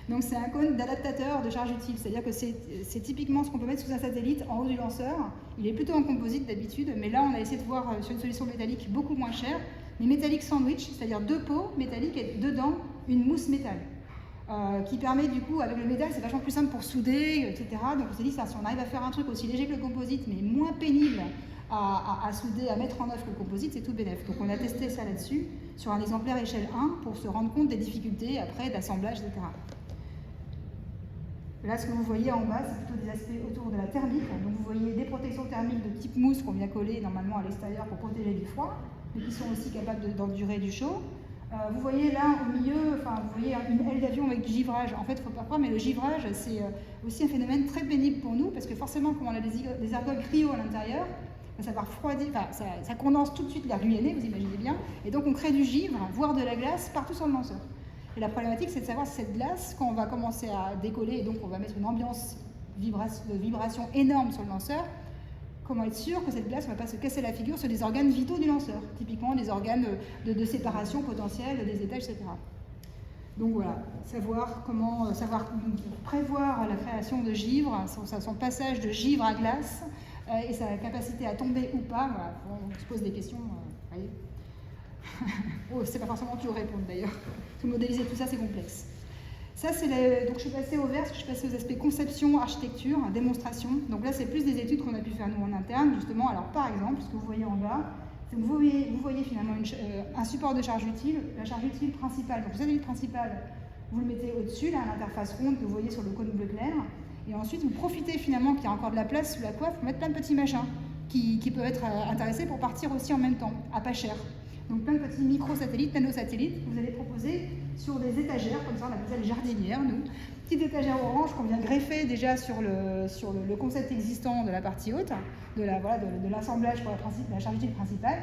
Donc c'est un cône d'adaptateur de charge utile, c'est-à-dire que c'est typiquement ce qu'on peut mettre sous un satellite en haut du lanceur. Il est plutôt en composite d'habitude, mais là on a essayé de voir sur une solution métallique beaucoup moins chère, mais métallique sandwich, c'est-à-dire 2 pots métalliques et dedans une mousse métal. Qui permet du coup, avec le métal, c'est vachement plus simple pour souder, etc. Donc on s'est dit, ça, si on arrive à faire un truc aussi léger que le composite, mais moins pénible à souder, à mettre en œuvre que le composite, c'est tout bénef. Donc on a testé ça là-dessus, sur un exemplaire échelle 1, pour se rendre compte des difficultés après d'assemblage, etc. Là, ce que vous voyez en bas, c'est plutôt des aspects autour de la thermique. Donc vous voyez des protections thermiques de type mousse qu'on vient coller normalement à l'extérieur pour protéger du froid, mais qui sont aussi capables d'endurer du chaud. Vous voyez là au milieu, vous voyez une aile d'avion avec du givrage. En fait, il ne faut pas croire, mais le givrage, c'est aussi un phénomène très pénible pour nous, parce que forcément, comme on a des ergols cryo à l'intérieur, ça va refroidir, ça condense tout de suite l'air gluané, vous imaginez bien, et donc on crée du givre, voire de la glace, partout sur le lanceur. Et la problématique, c'est de savoir si cette glace, quand on va commencer à décoller, et donc on va mettre une ambiance de vibration énorme sur le lanceur, comment être sûr que cette glace ne va pas se casser la figure sur des organes vitaux du lanceur, typiquement des organes de séparation potentielle des étages, etc. Donc voilà, savoir prévoir la création de givre, son passage de givre à glace, et sa capacité à tomber ou pas, voilà, on se pose des questions, voyez. Oh, c'est pas forcément qui répondre d'ailleurs. Modéliser tout ça, c'est complexe. Ça, donc je suis passée au vert, je suis passée aux aspects conception, architecture, démonstration. Donc là, c'est plus des études qu'on a pu faire nous en interne, justement. Alors par exemple, ce que vous voyez en bas, vous voyez finalement un support de charge utile, la charge utile principale. Donc le satellite principal, vous le mettez au-dessus, là, à l'interface ronde que vous voyez sur le cône bleu clair. Et ensuite, vous profitez finalement qu'il y a encore de la place sous la coiffe pour mettre plein de petits machins qui peuvent être intéressés pour partir aussi en même temps, à pas cher. Donc plein de petits micro-satellites, nanosatellites, que vous allez proposer sur des étagères, comme ça on appelle ça les jardinières, nous. Petites étagères orange qu'on vient greffer déjà sur le concept existant de la partie haute, de l'assemblage pour la charge utile principale.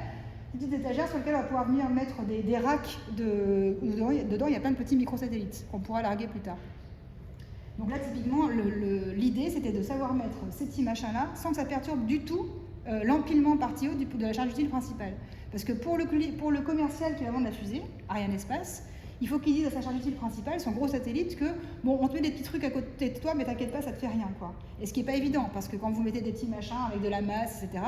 Petites étagères sur lesquelles on va pouvoir venir mettre des racks dedans il y a plein de petits micro-satellites qu'on pourra larguer plus tard. Donc là, typiquement, l'idée, c'était de savoir mettre ces petits machins-là sans que ça perturbe du tout l'empilement partie haute de la charge utile principale. Parce que pour le commercial qui va vendre la fusée, Ariane Espace, il faut qu'il dise à sa charge utile principale, son gros satellite, que bon, on te met des petits trucs à côté de toi, mais t'inquiète pas, ça te fait rien, quoi. Et ce qui n'est pas évident, parce que quand vous mettez des petits machins avec de la masse, etc.,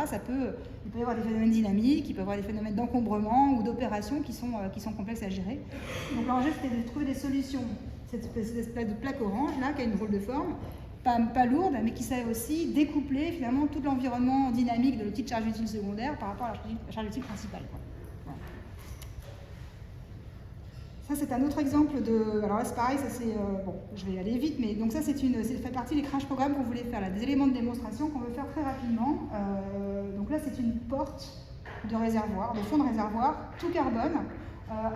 il peut y avoir des phénomènes dynamiques, il peut y avoir des phénomènes d'encombrement ou d'opérations qui sont complexes à gérer. Donc l'enjeu, c'était de trouver des solutions. Cette espèce de plaque orange, là, qui a une drôle de forme, pas lourde, mais qui savait aussi découpler finalement tout l'environnement dynamique de la petite charge utile secondaire par rapport à la charge utile principale, quoi. Voilà. Ça, c'est un autre exemple de... Alors là, c'est pareil, ça c'est... bon, je vais aller vite, mais donc ça, ça fait partie des crash programmes qu'on voulait faire, là, des éléments de démonstration qu'on veut faire très rapidement. Donc là, c'est une porte de réservoir, de fond de réservoir, tout carbone,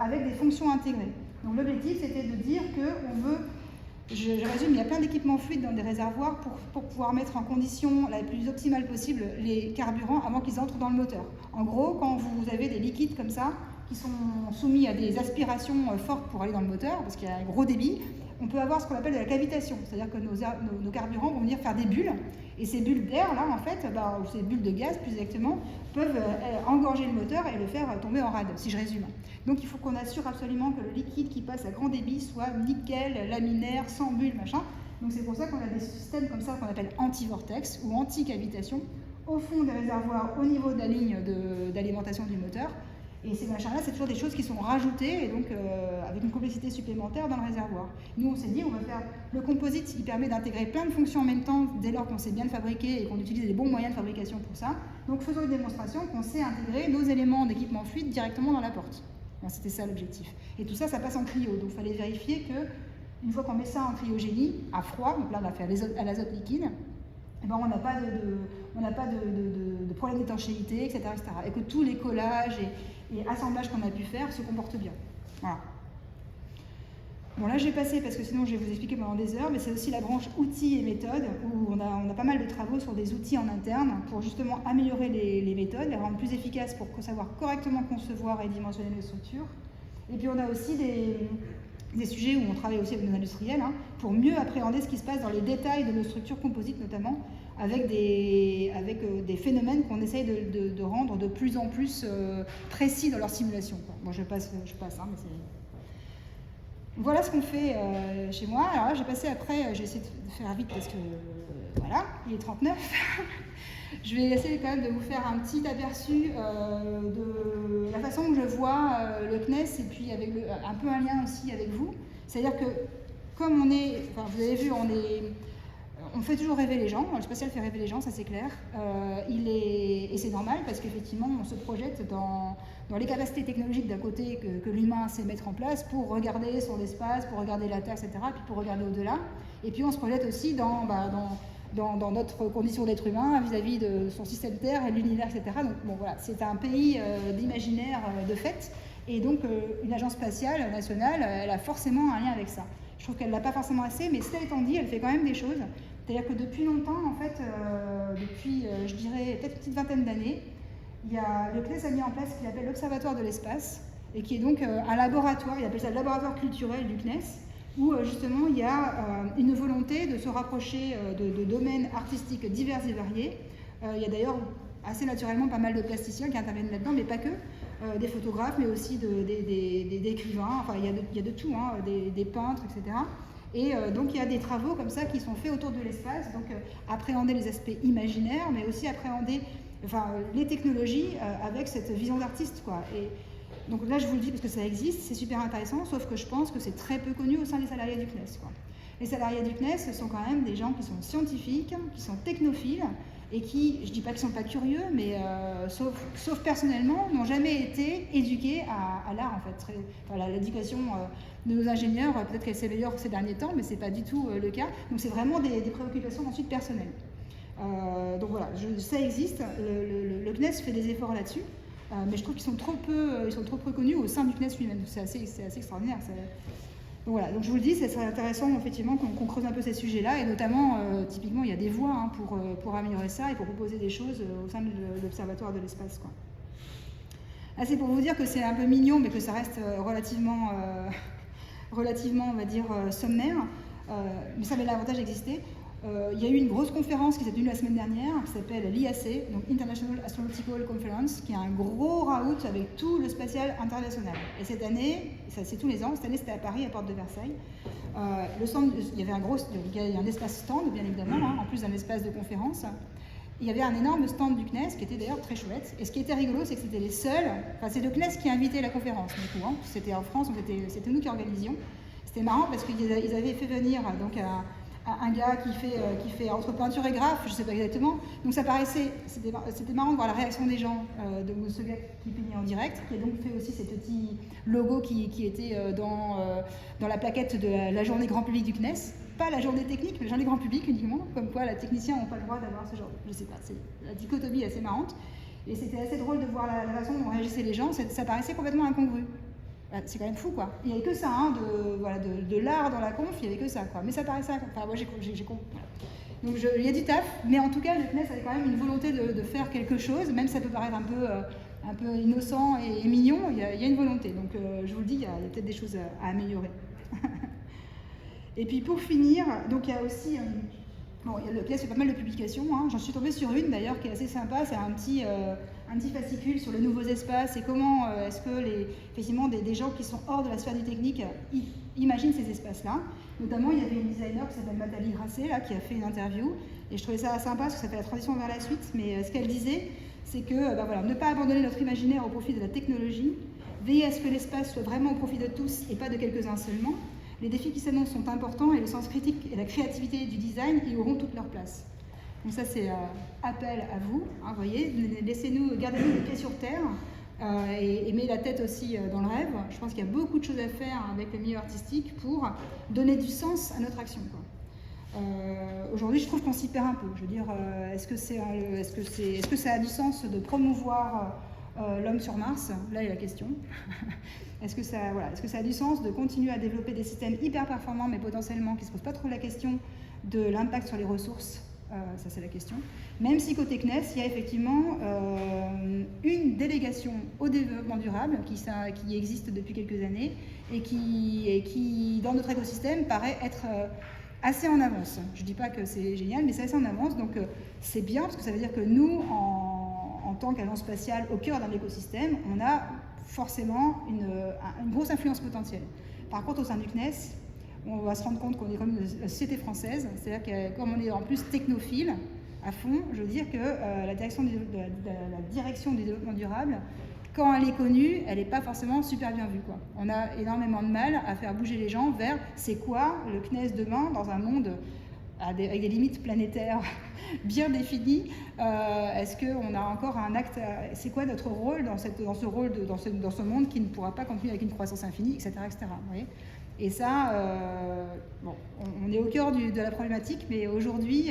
avec des fonctions intégrées. Donc l'objectif, c'était de dire qu'on veut... Je résume, il y a plein d'équipements fluides dans des réservoirs pour pouvoir mettre en condition la plus optimale possible les carburants avant qu'ils entrent dans le moteur. En gros, quand vous avez des liquides comme ça, qui sont soumis à des aspirations fortes pour aller dans le moteur, parce qu'il y a un gros débit, on peut avoir ce qu'on appelle de la cavitation, c'est-à-dire que nos carburants vont venir faire des bulles, et ces bulles d'air, là, en fait, ou ces bulles de gaz, plus exactement, peuvent engorger le moteur et le faire tomber en rade, si je résume. Donc il faut qu'on assure absolument que le liquide qui passe à grand débit soit nickel, laminaire, sans bulles, machin. Donc c'est pour ça qu'on a des systèmes comme ça qu'on appelle anti-vortex ou anti-cavitation au fond des réservoirs, au niveau de la ligne d'alimentation du moteur. Et ces machins-là, c'est toujours des choses qui sont rajoutées et donc avec une complexité supplémentaire dans le réservoir. Nous, on s'est dit, on va faire le composite, il permet d'intégrer plein de fonctions en même temps dès lors qu'on sait bien le fabriquer et qu'on utilise les bons moyens de fabrication pour ça. Donc faisons une démonstration qu'on sait intégrer nos éléments d'équipement fluide directement dans la porte. Bon, c'était ça l'objectif. Et tout ça, ça passe en cryo. Donc il fallait vérifier que une fois qu'on met ça en cryogénie, à froid, donc là on a fait à l'azote liquide, eh ben, on n'a pas de problème d'étanchéité, etc., etc. Et que tous les collages et assemblages qu'on a pu faire se comportent bien. Voilà. Bon, là je vais passer parce que sinon je vais vous expliquer pendant des heures, mais c'est aussi la branche outils et méthodes où on a pas mal de travaux sur des outils en interne pour justement améliorer les méthodes, les rendre plus efficaces pour savoir correctement concevoir et dimensionner nos structures. Et puis on a aussi des sujets où on travaille aussi avec nos industriels pour mieux appréhender ce qui se passe dans les détails de nos structures composites notamment, avec des phénomènes qu'on essaye de rendre de plus en plus précis dans leur simulation. Bon, je passe mais c'est... Voilà ce qu'on fait chez moi. Alors là, j'ai passé après, j'ai essayé de faire vite parce que, voilà, il est 39. Je vais essayer quand même de vous faire un petit aperçu de la façon que je vois le CNES et puis avec un peu un lien aussi avec vous. C'est-à-dire que, comme on est, enfin vous avez vu, on fait toujours rêver les gens, le spatial fait rêver les gens, ça c'est clair. Et c'est normal parce qu'effectivement, on se projette dans les capacités technologiques d'un côté que l'humain sait mettre en place pour regarder sur l'espace, pour regarder la Terre, etc., puis pour regarder au-delà. Et puis on se projette aussi dans notre condition d'être humain vis-à-vis de son système Terre et de l'univers, etc. Donc bon, voilà, c'est un pays d'imaginaire de fait. Et donc, une agence spatiale nationale, elle a forcément un lien avec ça. Je trouve qu'elle ne l'a pas forcément assez, mais cela étant dit, elle fait quand même des choses. C'est-à-dire que depuis longtemps, en fait, depuis, je dirais, peut-être une petite vingtaine d'années, le CNES a mis en place ce qu'il appelle l'Observatoire de l'espace, et qui est donc un laboratoire, il appelle ça le laboratoire culturel du CNES, où justement il y a une volonté de se rapprocher de domaines artistiques divers et variés. Il y a d'ailleurs assez naturellement pas mal de plasticiens qui interviennent là-dedans, mais pas que, des photographes, mais aussi des écrivains, enfin il y a de tout, hein, des peintres, etc. Et donc il y a des travaux comme ça qui sont faits autour de l'espace, donc appréhender les aspects imaginaires, mais aussi appréhender les technologies avec cette vision d'artiste, quoi. Et donc là je vous le dis parce que ça existe, c'est super intéressant, sauf que je pense que c'est très peu connu au sein des salariés du CNES, quoi. Les salariés du CNES, ce sont quand même des gens qui sont scientifiques, qui sont technophiles, et qui, je ne dis pas qu'ils ne sont pas curieux, mais sauf personnellement, n'ont jamais été éduqués à l'art, en fait. L'éducation de nos ingénieurs, peut-être qu'elle s'améliore ces derniers temps, mais ce n'est pas du tout le cas. Donc c'est vraiment des préoccupations ensuite personnelles. Donc voilà, ça existe, le CNES fait des efforts là-dessus, mais je trouve qu'ils sont trop peu connus au sein du CNES lui-même. C'est assez extraordinaire. Donc voilà, donc je vous le dis, c'est intéressant effectivement qu'on creuse un peu ces sujets-là, et notamment, typiquement, il y a des voies, hein, pour améliorer ça et pour proposer des choses au sein de l'Observatoire de l'espace, quoi. Là, c'est pour vous dire que c'est un peu mignon, mais que ça reste relativement, on va dire, sommaire, mais ça avait l'avantage d'exister. Il y a eu une grosse conférence qui s'est tenue la semaine dernière, qui s'appelle l'IAC, donc International Astronautical Conference, qui est un gros raout avec tout le spatial international. Et cette année, ça c'est tous les ans, cette année c'était à Paris, à Porte de Versailles. Le stand, il y avait un espace stand, bien évidemment, hein, en plus d'un espace de conférence. Il y avait un énorme stand du CNES qui était d'ailleurs très chouette. Et ce qui était rigolo, c'est que c'était les seuls, c'est le CNES qui invitait la conférence, du coup, hein. C'était en France, donc c'était nous qui organisions. C'était marrant parce qu'ils avaient fait venir donc un gars qui fait entre peinture et graphe, je ne sais pas exactement. Donc ça paraissait, c'était marrant de voir la réaction des gens, de ce gars qui peignait en direct, qui a donc fait aussi ces petits logos qui étaient dans la plaquette de la journée grand public du CNES. Pas la journée technique, mais la journée grand public uniquement, comme quoi les techniciens n'ont pas le droit d'avoir ce genre, je sais pas, la dichotomie est assez marrante. Et c'était assez drôle de voir la façon dont réagissaient les gens, ça paraissait complètement incongru. C'est quand même fou, quoi. Il n'y avait que ça, hein, de l'art dans la conf, il n'y avait que ça, quoi. Mais ça paraissait, enfin, moi j'ai compris. Donc il y a du taf, mais en tout cas, le CNES avait quand même une volonté de faire quelque chose, même si ça peut paraître un peu innocent et mignon, il y a une volonté. Donc je vous le dis, il y a peut-être des choses à améliorer. Et puis pour finir, donc il y a aussi, le CNES fait pas mal de publications, hein. J'en suis tombée sur une d'ailleurs qui est assez sympa, c'est un petit fascicule sur les nouveaux espaces et comment est-ce que effectivement des gens qui sont hors de la sphère du technique imaginent ces espaces-là. Notamment, il y avait une designer qui s'appelle Nathalie Grasset là, qui a fait une interview, et je trouvais ça sympa parce que ça fait la transition vers la suite, mais ce qu'elle disait, c'est que ne pas abandonner notre imaginaire au profit de la technologie, veiller à ce que l'espace soit vraiment au profit de tous et pas de quelques-uns seulement. Les défis qui s'annoncent sont importants et le sens critique et la créativité du design y auront toute leur place. Donc ça c'est appel à vous, hein, voyez, gardez-nous les pieds sur terre et mettez la tête aussi dans le rêve. Je pense qu'il y a beaucoup de choses à faire avec le milieu artistique pour donner du sens à notre action, quoi. Aujourd'hui je trouve qu'on s'y perd un peu. Je veux dire, est-ce que ça a du sens de promouvoir l'homme sur Mars? Là est la question. Est-ce que ça a du sens de continuer à développer des systèmes hyper performants mais potentiellement qui ne se posent pas trop la question de l'impact sur les ressources? Ça c'est la question. Même si côté CNES, il y a effectivement une délégation au développement durable qui existe depuis quelques années et qui dans notre écosystème paraît être assez en avance. Je ne dis pas que c'est génial, mais c'est assez en avance, donc c'est bien parce que ça veut dire que nous, en tant qu'agence spatiale au cœur d'un écosystème, on a forcément une grosse influence potentielle. Par contre, au sein du CNES, on va se rendre compte qu'on est comme une société française, c'est-à-dire que comme on est en plus technophile à fond, je veux dire que la direction du développement durable, quand elle est connue, elle n'est pas forcément super bien vue, quoi. On a énormément de mal à faire bouger les gens vers c'est quoi le CNES demain dans un monde avec des limites planétaires bien définies. Est-ce qu'on a encore un acte c'est quoi notre rôle dans ce monde qui ne pourra pas continuer avec une croissance infinie, etc. etc. Vous voyez. Et ça, on est au cœur de la problématique, mais aujourd'hui,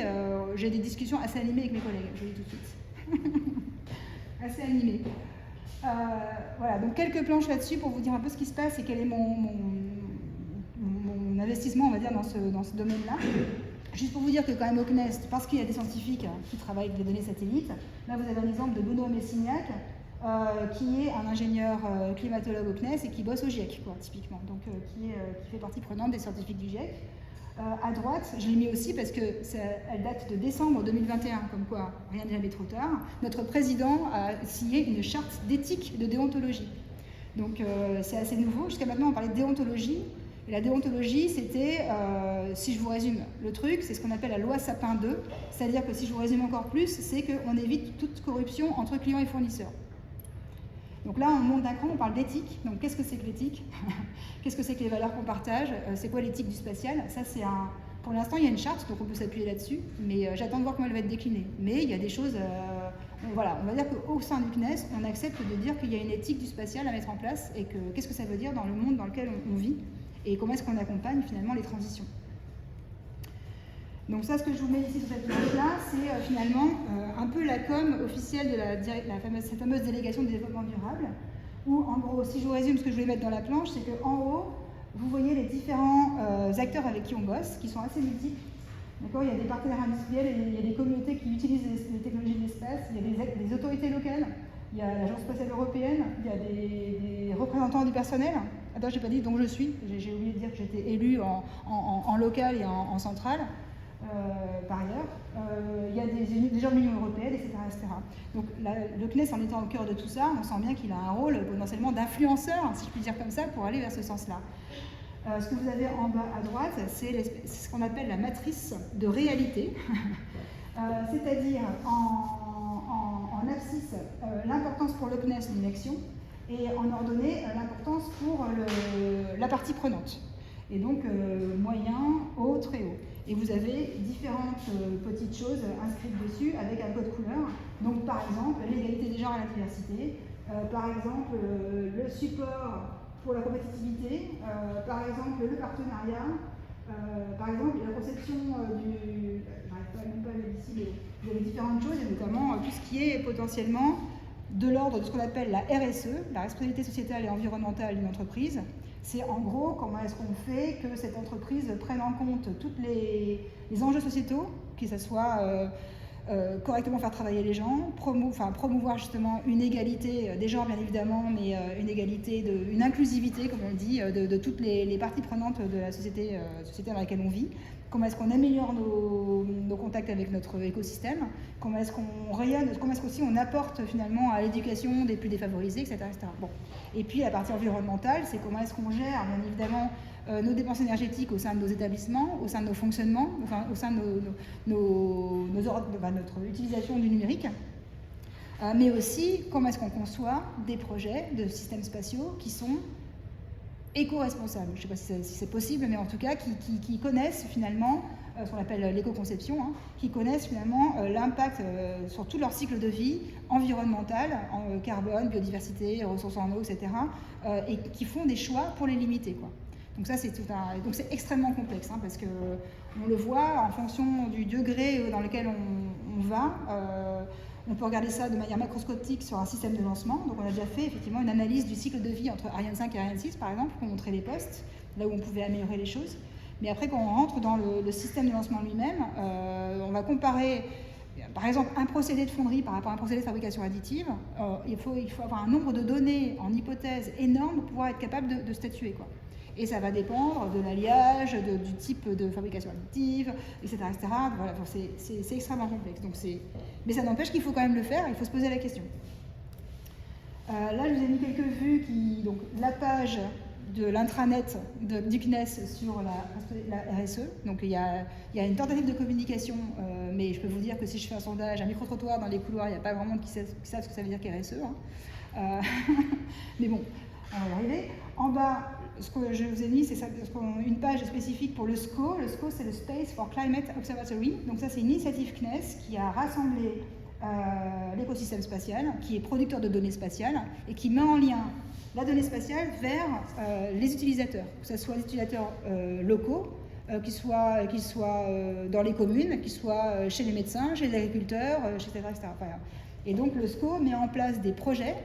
j'ai des discussions assez animées avec mes collègues, je vous dis tout de suite. Assez animées. Voilà, donc quelques planches là-dessus pour vous dire un peu ce qui se passe et quel est mon investissement, on va dire, dans ce domaine-là. Juste pour vous dire que quand même au CNES, parce qu'il y a des scientifiques qui travaillent avec les données satellites, là vous avez un exemple de Benoît Messignac, qui est un ingénieur climatologue au CNES et qui bosse au GIEC, quoi, typiquement, donc qui fait partie prenante des scientifiques du GIEC. À droite, je l'ai mis aussi parce qu'elle date de décembre 2021, comme quoi rien n'est jamais trop tard. Notre président a signé une charte d'éthique de déontologie. Donc c'est assez nouveau. Jusqu'à maintenant, on parlait de déontologie. Et la déontologie, c'était, si je vous résume le truc, c'est ce qu'on appelle la loi Sapin 2. C'est-à-dire que si je vous résume encore plus, c'est qu'on évite toute corruption entre clients et fournisseurs. Donc là, on monte d'un cran, on parle d'éthique. Donc qu'est-ce que c'est que l'éthique? Qu'est-ce que c'est que les valeurs qu'on partage? C'est quoi l'éthique du spatial? Ça, c'est pour l'instant, il y a une charte, donc on peut s'appuyer là-dessus, mais j'attends de voir comment elle va être déclinée. Mais il y a des choses... voilà, on va dire qu'au sein du CNES, on accepte de dire qu'il y a une éthique du spatial à mettre en place et que qu'est-ce que ça veut dire dans le monde dans lequel on vit et comment est-ce qu'on accompagne finalement les transitions. Donc ça, ce que je vous mets ici sur cette image-là, c'est finalement un peu la com officielle de cette fameuse délégation de développement durable, où en gros, si je vous résume ce que je voulais mettre dans la planche, c'est qu'en haut, vous voyez les différents acteurs avec qui on bosse, qui sont assez multiples. D'accord, il y a des partenaires industriels, il y a des communautés qui utilisent les technologies de l'espace, il y a des autorités locales, il y a l'Agence spatiale européenne, il y a des représentants du personnel. Attends, j'ai pas dit donc je suis, j'ai oublié de dire que j'étais élue en local et en centrale. Par ailleurs, il y a des gens de l'Union européenne, etc., etc. Donc le CNES, en étant au cœur de tout ça, on sent bien qu'il a un rôle potentiellement d'influenceur, si je puis dire comme ça, pour aller vers ce sens-là. Ce que vous avez en bas à droite, c'est ce qu'on appelle la matrice de réalité, c'est-à-dire en abscisse l'importance pour le CNES d'une action et en ordonnée l'importance pour la partie prenante. Et donc moyen, haut, très haut. Et vous avez différentes petites choses inscrites dessus avec un code couleur. Donc par exemple, l'égalité des genres et la diversité, par exemple le support pour la compétitivité, par exemple le partenariat, par exemple la conception j'arrive même pas à le dire ici, mais vous avez différentes choses, et notamment tout ce qui est potentiellement de l'ordre de ce qu'on appelle la RSE, la responsabilité sociétale et environnementale d'une entreprise. C'est en gros comment est-ce qu'on fait que cette entreprise prenne en compte tous les enjeux sociétaux, que ce soit correctement faire travailler les gens, promouvoir justement une égalité des genres bien évidemment, mais une inclusivité, comme on dit, de toutes les parties prenantes de la société dans laquelle on vit. Comment est-ce qu'on améliore nos contacts avec notre écosystème, comment est-ce qu'on rayonne, comment est-ce qu'aussi on apporte finalement à l'éducation des plus défavorisés, etc. etc. Bon. Et puis la partie environnementale, c'est comment est-ce qu'on gère bien évidemment nos dépenses énergétiques au sein de nos établissements, au sein de nos fonctionnements, enfin, au sein de notre utilisation du numérique, mais aussi comment est-ce qu'on conçoit des projets de systèmes spatiaux qui sont éco-responsables. Je ne sais pas si c'est possible, mais en tout cas qui connaissent finalement ce qu'on appelle l'éco-conception, hein, qui connaissent finalement l'impact sur tout leur cycle de vie environnemental, en carbone, biodiversité, ressources en eau, etc., et qui font des choix pour les limiter, quoi. Donc ça, c'est extrêmement complexe, hein, parce que on le voit en fonction du degré dans lequel on va. On peut regarder ça de manière macroscopique sur un système de lancement. Donc on a déjà fait effectivement une analyse du cycle de vie entre Ariane 5 et Ariane 6, par exemple, pour montrer les postes, là où on pouvait améliorer les choses. Mais après, quand on rentre dans le système de lancement lui-même, on va comparer, par exemple, un procédé de fonderie par rapport à un procédé de fabrication additive. Il faut avoir un nombre de données en hypothèse énorme pour pouvoir être capable de statuer, quoi. Et ça va dépendre de l'alliage, du type de fabrication additive, etc. etc. Voilà, c'est extrêmement complexe. Donc mais ça n'empêche qu'il faut quand même le faire, il faut se poser la question. Là, je vous ai mis quelques vues, donc la page de l'intranet du CNES sur la RSE. Donc il y a une tentative de communication, mais je peux vous dire que si je fais un sondage, un micro-trottoir dans les couloirs, il n'y a pas vraiment de qui savent ce que ça veut dire qu'RSE. Hein. Mais bon, on va y arriver. En bas, ce que je vous ai mis, c'est une page spécifique pour le SCO. Le SCO, c'est le Space for Climate Observatory. Donc ça, c'est une initiative CNES qui a rassemblé l'écosystème spatial, qui est producteur de données spatiales et qui met en lien la donnée spatiale vers les utilisateurs, que ce soit les utilisateurs locaux, qu'ils soient dans les communes, qu'ils soient chez les médecins, chez les agriculteurs, etc. etc. Et donc le SCO met en place des projets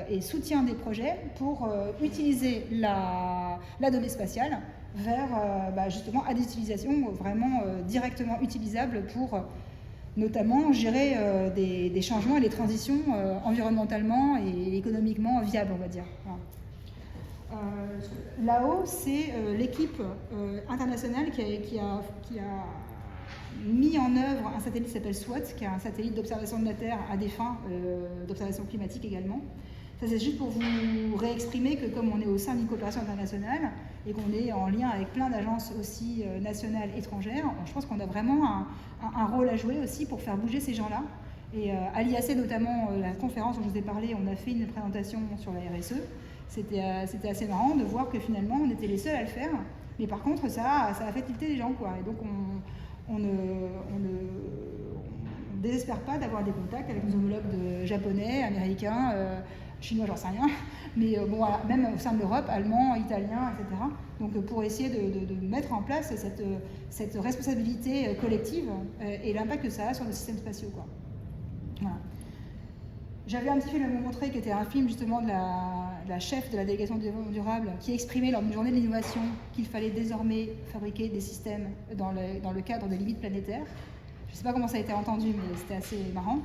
et soutient des projets pour utiliser la donnée spatiale vers justement à des utilisations vraiment directement utilisables pour notamment gérer des changements et des transitions environnementalement et économiquement viables, on va dire. Voilà. Là-haut, c'est l'équipe internationale qui a mis en œuvre un satellite qui s'appelle SWOT, qui est un satellite d'observation de la Terre à des fins d'observation climatique également. Ça, c'est juste pour vous réexprimer que comme on est au sein d'une coopération internationale et qu'on est en lien avec plein d'agences aussi nationales, étrangères, je pense qu'on a vraiment un rôle à jouer aussi pour faire bouger ces gens-là. Et à l'IAC notamment, la conférence dont je vous ai parlé, on a fait une présentation sur la RSE. C'était assez marrant de voir que finalement, on était les seuls à le faire. Mais par contre, ça a fait tilter les gens, quoi. Et donc, on ne désespère pas d'avoir des contacts avec nos homologues japonais, américains, chinois, j'en sais rien, mais bon, voilà, même au sein de l'Europe, allemands, italiens, etc. Donc pour essayer de mettre en place cette responsabilité collective et l'impact que ça a sur nos systèmes spatiaux, quoi. Voilà. J'avais un petit film à vous montrer qui était un film justement de la chef de la délégation du développement durable qui exprimait lors d'une journée de l'innovation qu'il fallait désormais fabriquer des systèmes dans le cadre des limites planétaires. Je ne sais pas comment ça a été entendu, mais c'était assez marrant.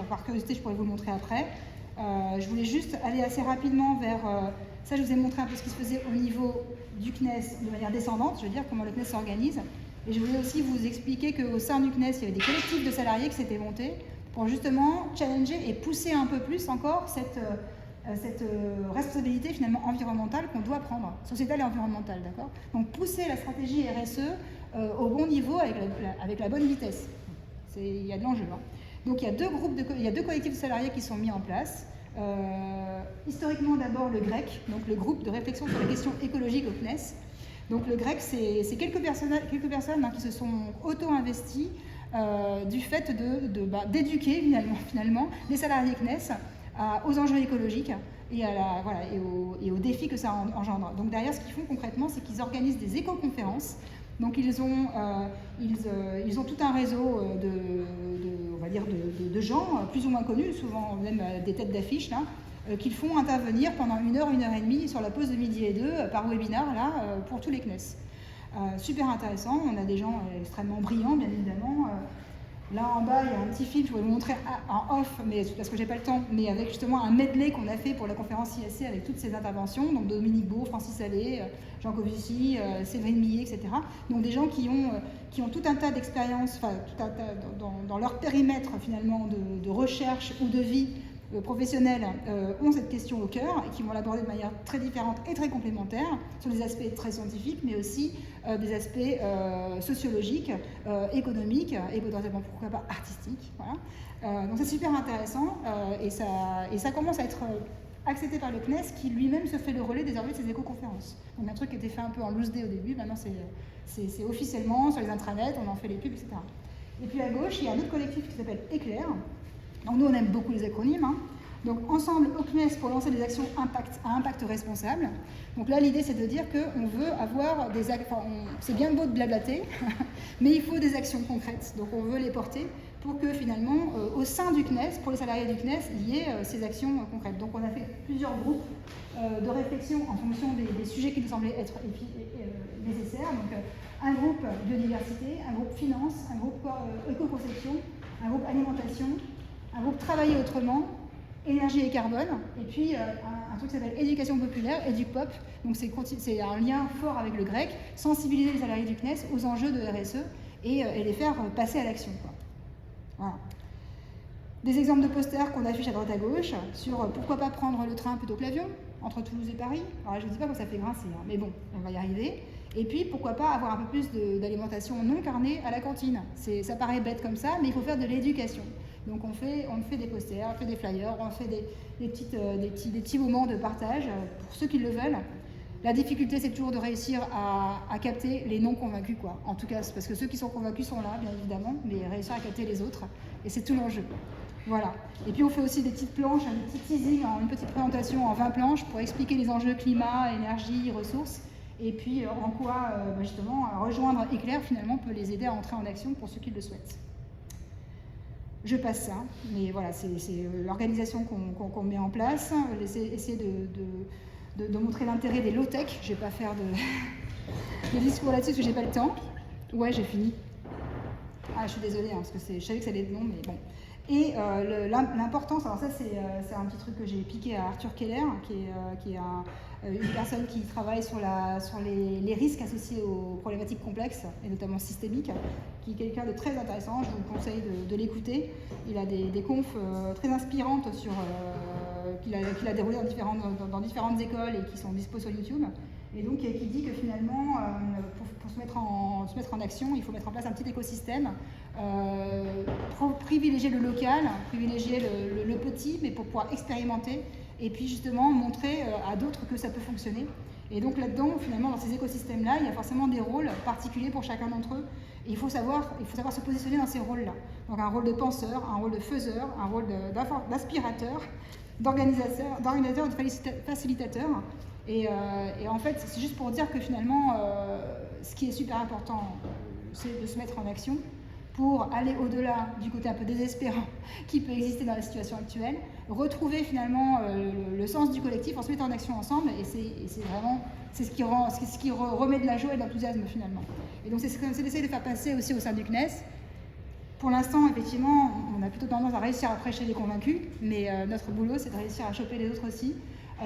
Par curiosité, je pourrais vous le montrer après. Je voulais juste aller assez rapidement vers... ça, je vous ai montré un peu ce qui se faisait au niveau du CNES de manière descendante, je veux dire, comment le CNES s'organise. Et je voulais aussi vous expliquer qu'au sein du CNES, il y avait des collectifs de salariés qui s'étaient montés pour justement challenger et pousser un peu plus encore cette responsabilité finalement environnementale qu'on doit prendre, sociétale et environnementale, d'accord ? Donc pousser la stratégie RSE au bon niveau avec la bonne vitesse. Il y a de l'enjeu. Hein. Donc il y a deux collectifs de salariés qui sont mis en place. Historiquement d'abord le GREC, donc le groupe de réflexion sur les questions écologiques au CNES. Donc le GREC, c'est quelques personnes qui se sont auto-investies du fait d'éduquer finalement les salariés CNES aux enjeux écologiques et aux défis que ça engendre. Donc derrière, ce qu'ils font concrètement, c'est qu'ils organisent des éco-conférences. Donc ils ont tout un réseau de gens plus ou moins connus, souvent même des têtes d'affiche là, qu'ils font intervenir pendant 1 heure, 1 heure et demie sur la pause de midi et 2 par webinar là, pour tous les CNES. Super intéressant, on a des gens extrêmement brillants bien évidemment. Là en bas il y a un petit film, je vais vous montrer en off, mais parce que j'ai pas le temps, mais avec justement un medley qu'on a fait pour la conférence IAC avec toutes ces interventions, donc Dominique Beau, Francis Allais, Jean Covici, Séverine Millet, etc. Donc des gens qui ont tout un tas d'expériences, enfin tout un tas dans leur périmètre finalement de recherche ou de vie professionnels ont cette question au cœur et qui vont l'aborder de manière très différente et très complémentaire sur des aspects très scientifiques mais aussi des aspects sociologiques, économiques et potentiellement pourquoi pas artistiques. Voilà. Donc c'est super intéressant et ça commence à être accepté par le CNES qui lui-même se fait le relais désormais de ces éco-conférences. Donc un truc qui était fait un peu en loose day au début, maintenant c'est officiellement sur les intranets, on en fait les pubs, etc. Et puis à gauche, il y a un autre collectif qui s'appelle Éclair. Donc nous, on aime beaucoup les acronymes. Hein. Donc ensemble, au CNES, pour lancer des actions à impact responsable. Donc là, l'idée, c'est de dire qu'on veut avoir des actions... c'est bien beau de blablater, mais il faut des actions concrètes. Donc on veut les porter pour que finalement, au sein du CNES, pour les salariés du CNES, il y ait ces actions concrètes. Donc on a fait plusieurs groupes de réflexion en fonction des sujets qui nous semblaient être nécessaires. Donc un groupe biodiversité, un groupe finance, un groupe éco-conception, un groupe alimentation, un groupe travailler autrement, énergie et carbone, et puis un truc qui s'appelle éducation populaire, EduPop, donc c'est un lien fort avec le grec, sensibiliser les salariés du CNES aux enjeux de RSE et les faire passer à l'action. Voilà. Des exemples de posters qu'on affiche à droite à gauche sur pourquoi pas prendre le train plutôt que l'avion entre Toulouse et Paris. Alors je ne dis pas que ça fait grincer, hein, mais bon, on va y arriver. Et puis pourquoi pas avoir un peu plus d'alimentation non carnée à la cantine. Ça paraît bête comme ça, mais il faut faire de l'éducation. Donc on fait des posters, on fait des flyers, on fait des petits moments de partage pour ceux qui le veulent. La difficulté, c'est toujours de réussir à capter les non convaincus, quoi. En tout cas, c'est parce que ceux qui sont convaincus sont là, bien évidemment, mais réussir à capter les autres, et c'est tout l'enjeu. Voilà. Et puis on fait aussi des petites planches, un petit teasing, une petite présentation en 20 planches pour expliquer les enjeux climat, énergie, ressources, et puis en quoi, justement, rejoindre Éclair, finalement, peut les aider à entrer en action pour ceux qui le souhaitent. je passe ça. Mais voilà, c'est l'organisation qu'on met en place, essayer de montrer l'intérêt des low-tech. Je ne vais pas faire de discours là-dessus parce que j'ai pas le temps. Ouais, j'ai fini. Ah, je suis désolée, hein, parce que je savais que ça allait être long, mais bon. Et l'importance, alors ça c'est un petit truc que j'ai piqué à Arthur Keller, qui est une personne qui travaille sur les risques associés aux problématiques complexes, et notamment systémiques, qui est quelqu'un de très intéressant, je vous conseille de l'écouter. Il a des confs très inspirantes qu'il a déroulées dans différentes écoles et qui sont dispo sur YouTube. Et donc qui dit que finalement, pour se mettre en action, il faut mettre en place un petit écosystème, privilégier le local, privilégier le petit, mais pour pouvoir expérimenter et puis justement montrer à d'autres que ça peut fonctionner. Et donc là-dedans, finalement, dans ces écosystèmes-là, il y a forcément des rôles particuliers pour chacun d'entre eux. Et il faut savoir se positionner dans ces rôles-là. Donc un rôle de penseur, un rôle de faiseur, un rôle d'aspirateur, d'organisateur et de facilitateur. Et en fait, c'est juste pour dire que finalement, ce qui est super important, c'est de se mettre en action pour aller au-delà du côté un peu désespérant qui peut exister dans la situation actuelle, retrouver finalement le sens du collectif en se mettant en action ensemble, et c'est vraiment ce qui remet de la joie et de l'enthousiasme finalement. Et donc c'est ce qu'on essaie de faire passer aussi au sein du CNES. Pour l'instant, effectivement, on a plutôt tendance à réussir à prêcher les convaincus, mais notre boulot, c'est de réussir à choper les autres aussi.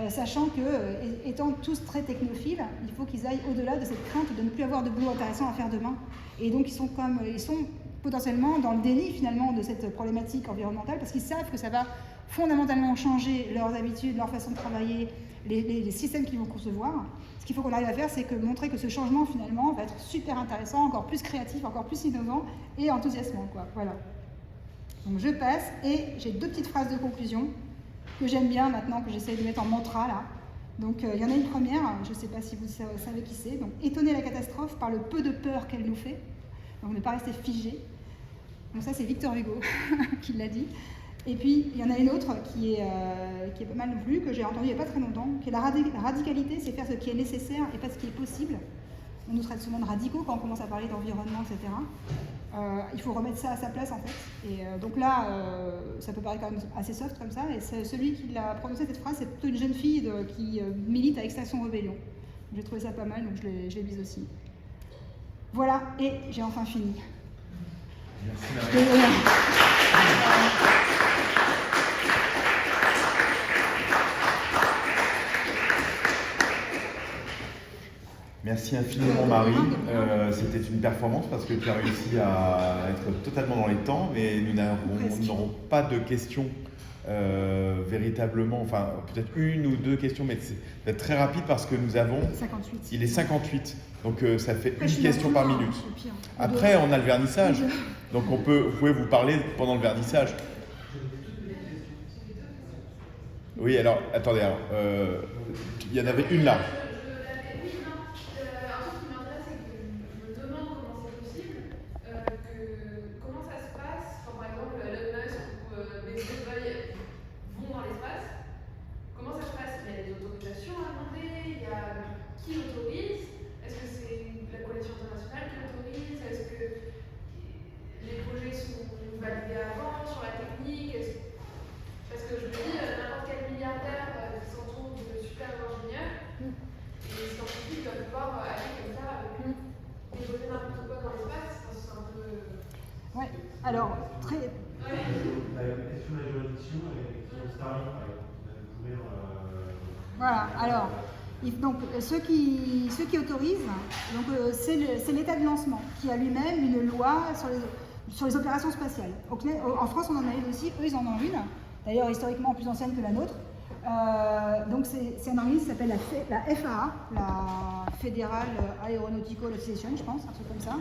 Sachant que, étant tous très technophiles, il faut qu'ils aillent au-delà de cette crainte de ne plus avoir de boulot intéressant à faire demain. Et donc ils sont potentiellement dans le déni finalement de cette problématique environnementale, parce qu'ils savent que ça va fondamentalement changer leurs habitudes, leur façon de travailler, les systèmes qu'ils vont concevoir. Ce qu'il faut qu'on arrive à faire, c'est montrer que ce changement finalement va être super intéressant, encore plus créatif, encore plus innovant et enthousiasmant, quoi. Voilà. Donc je passe, et j'ai 2 petites phrases de conclusion que j'aime bien maintenant, que j'essaie de mettre en mantra là. Donc il y en a une première, je ne sais pas si vous savez qui c'est. Donc étonner la catastrophe par le peu de peur qu'elle nous fait. Donc ne pas rester figé. Donc ça c'est Victor Hugo qui l'a dit. Et puis il y en a une autre qui est pas mal vue, que j'ai entendue il n'y a pas très longtemps, qui est la radicalité, c'est faire ce qui est nécessaire et pas ce qui est possible. On nous traite souvent de radicaux quand on commence à parler d'environnement, etc. Il faut remettre ça à sa place en fait. Et donc là, ça peut paraître quand même assez soft comme ça, et celui qui l'a prononcé cette phrase, c'est plutôt une jeune fille qui milite à Extinction Rebellion. J'ai trouvé ça pas mal, donc je l'ai mise aussi. Voilà, et j'ai enfin fini. Merci Marie. Merci infiniment Marie, c'était une performance parce que tu as réussi à être totalement dans les temps, mais nous n'aurons pas de questions véritablement, enfin peut-être 1 ou 2 questions, mais c'est très rapide parce que nous avons… 58. Il est 58, donc ça fait une question par minute. Après on a le vernissage, donc vous pouvez vous parler pendant le vernissage. Oui alors, attendez, il y en avait une là. Alors, très… La question de la juridiction et Starlink, par exemple, Voilà, alors, donc ceux qui autorisent, c'est l'État de lancement qui a lui-même une loi sur les opérations spatiales. En France, on en a une aussi, eux ils en ont une, d'ailleurs historiquement plus ancienne que la nôtre. Donc c'est un organisme qui s'appelle la FAA, la Federal Aeronautical Association, je pense, un truc comme ça.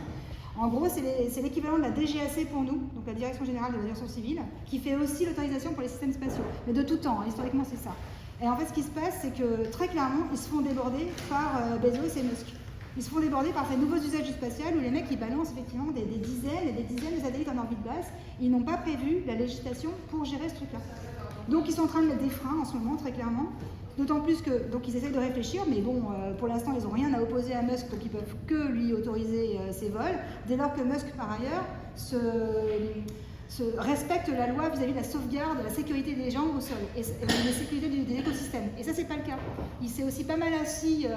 En gros, c'est l'équivalent de la DGAC pour nous, donc la Direction Générale de l'Aviation Civile, qui fait aussi l'autorisation pour les systèmes spatiaux, mais de tout temps, historiquement c'est ça. Et en fait, ce qui se passe, c'est que très clairement, ils se font déborder par Bezos et Musk. Ils se font déborder par ces nouveaux usages du spatial où les mecs ils balancent effectivement des dizaines et des dizaines de satellites en orbite basse. Ils n'ont pas prévu la législation pour gérer ce truc-là. Donc ils sont en train de mettre des freins en ce moment, très clairement. D'autant plus que donc ils essayent de réfléchir, mais bon, pour l'instant ils n'ont rien à opposer à Musk, donc ils peuvent que lui autoriser ses vols. Dès lors que Musk, par ailleurs, respecte la loi vis-à-vis de la sauvegarde de la sécurité des gens au sol et de la sécurité de l'écosystème. Et ça, c'est pas le cas. Il s'est aussi pas mal assis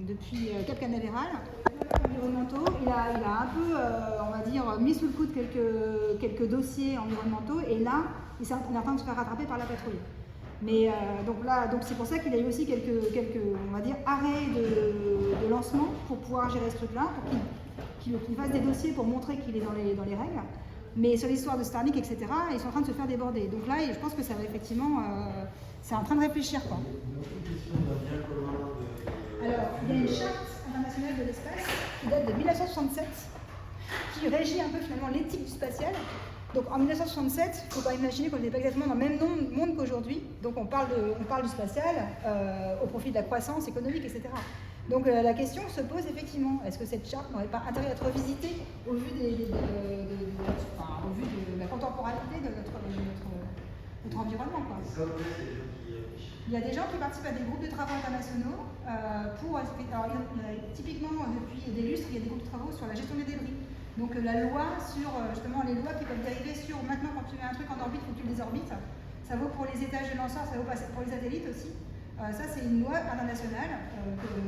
depuis Cap Canaveral, environnementaux. Il a un peu, on va dire, mis sous le coude quelques dossiers environnementaux et là, il est en train de se faire rattraper par la patrouille. Mais donc c'est pour ça qu'il a eu aussi quelques on va dire, arrêts de lancement pour pouvoir gérer ce truc-là, pour qu'il fasse des dossiers pour montrer qu'il est dans les règles. Mais sur l'histoire de Starlink, etc., ils sont en train de se faire déborder. Donc là, je pense que ça va effectivement, c'est en train de réfléchir, quoi. Alors, il y a une charte internationale de l'espace qui date de 1967, qui régit un peu finalement l'éthique du spatial. Donc en 1967, il ne faut pas imaginer qu'on n'était pas exactement dans le même monde qu'aujourd'hui. Donc on parle du spatial au profit de la croissance économique, etc. Donc la question se pose effectivement, est-ce que cette charte n'aurait pas intérêt à être revisitée au vu de la contemporanéité de notre environnement, quoi. Il y a des gens qui participent à des groupes de travaux internationaux typiquement depuis des lustres, il y a des groupes de travaux sur la gestion des débris. Donc la loi sur justement les lois qui peuvent dériver sur maintenant quand tu mets un truc en orbite, il faut que tu le désorbites. Ça vaut pour les étages de lanceurs, ça vaut pour les satellites aussi. Ça c'est une loi internationale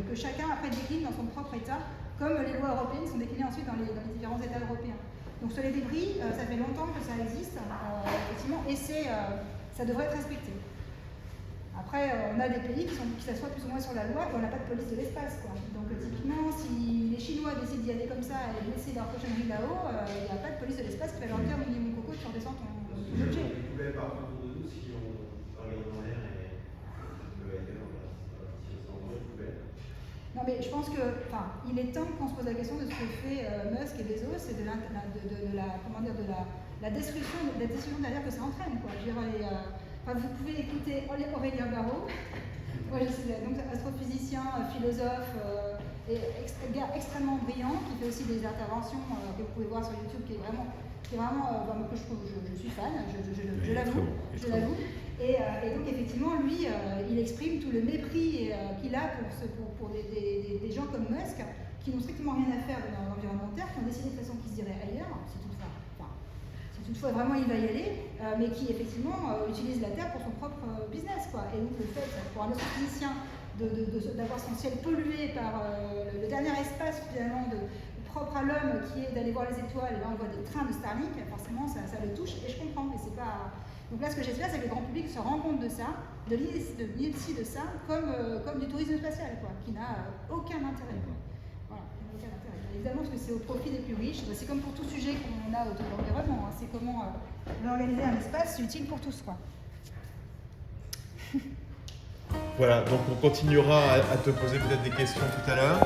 que chacun après décline dans son propre état, comme les lois européennes sont déclinées ensuite dans les différents états européens. Donc sur les débris, ça fait longtemps que ça existe, effectivement, et ça devrait être respecté. Après, on a des pays qui s'assoient plus ou moins sur la loi et on n'a pas de police de l'espace, quoi. Donc typiquement, si les Chinois décident d'y aller comme ça et de laisser leur cochonnerie là-haut, il n'y a pas de police de l'espace qui va leur dire « mon coco, tu redescends ton objet ». Les poubelles partout autour de nous, si on regarde dans l'air et ailleurs, si on s'envoie les poubelles. Non mais je pense que, il est temps qu'on se pose la question de ce que fait Musk et Bezos et de la destruction de l'air que ça entraîne, quoi. Je veux dire, vous pouvez écouter Aurélien Barraud, donc astrophysicien, philosophe, et gars extrêmement brillant, qui fait aussi des interventions que vous pouvez voir sur YouTube, qui est vraiment que je suis fan, je l'avoue. Et donc effectivement, lui, il exprime tout le mépris qu'il a pour des gens comme Musk, qui n'ont strictement rien à faire dans l'environnement Terre, qui ont décidé de toute façon qu'ils iraient ailleurs, si toutefois vraiment il va y aller, mais qui effectivement utilise la Terre pour son propre business, quoi. Et donc le fait pour un astrophysicien d'avoir son ciel pollué par le dernier espace finalement propre à l'homme, qui est d'aller voir les étoiles, et là on voit des trains de Starlink, forcément ça le touche, et je comprends, mais c'est pas... Donc là ce que j'espère, c'est que le grand public se rend compte de ça, de l'initier de ça, comme du tourisme spatial, quoi, qui n'a aucun intérêt, quoi. Voilà, aucun intérêt. Évidemment, parce que c'est au profit des plus riches, c'est comme pour tout sujet qu'on a autour de l'environnement, hein. C'est comment organiser un espace utile pour tous, quoi. Voilà, donc on continuera à te poser peut-être des questions tout à l'heure.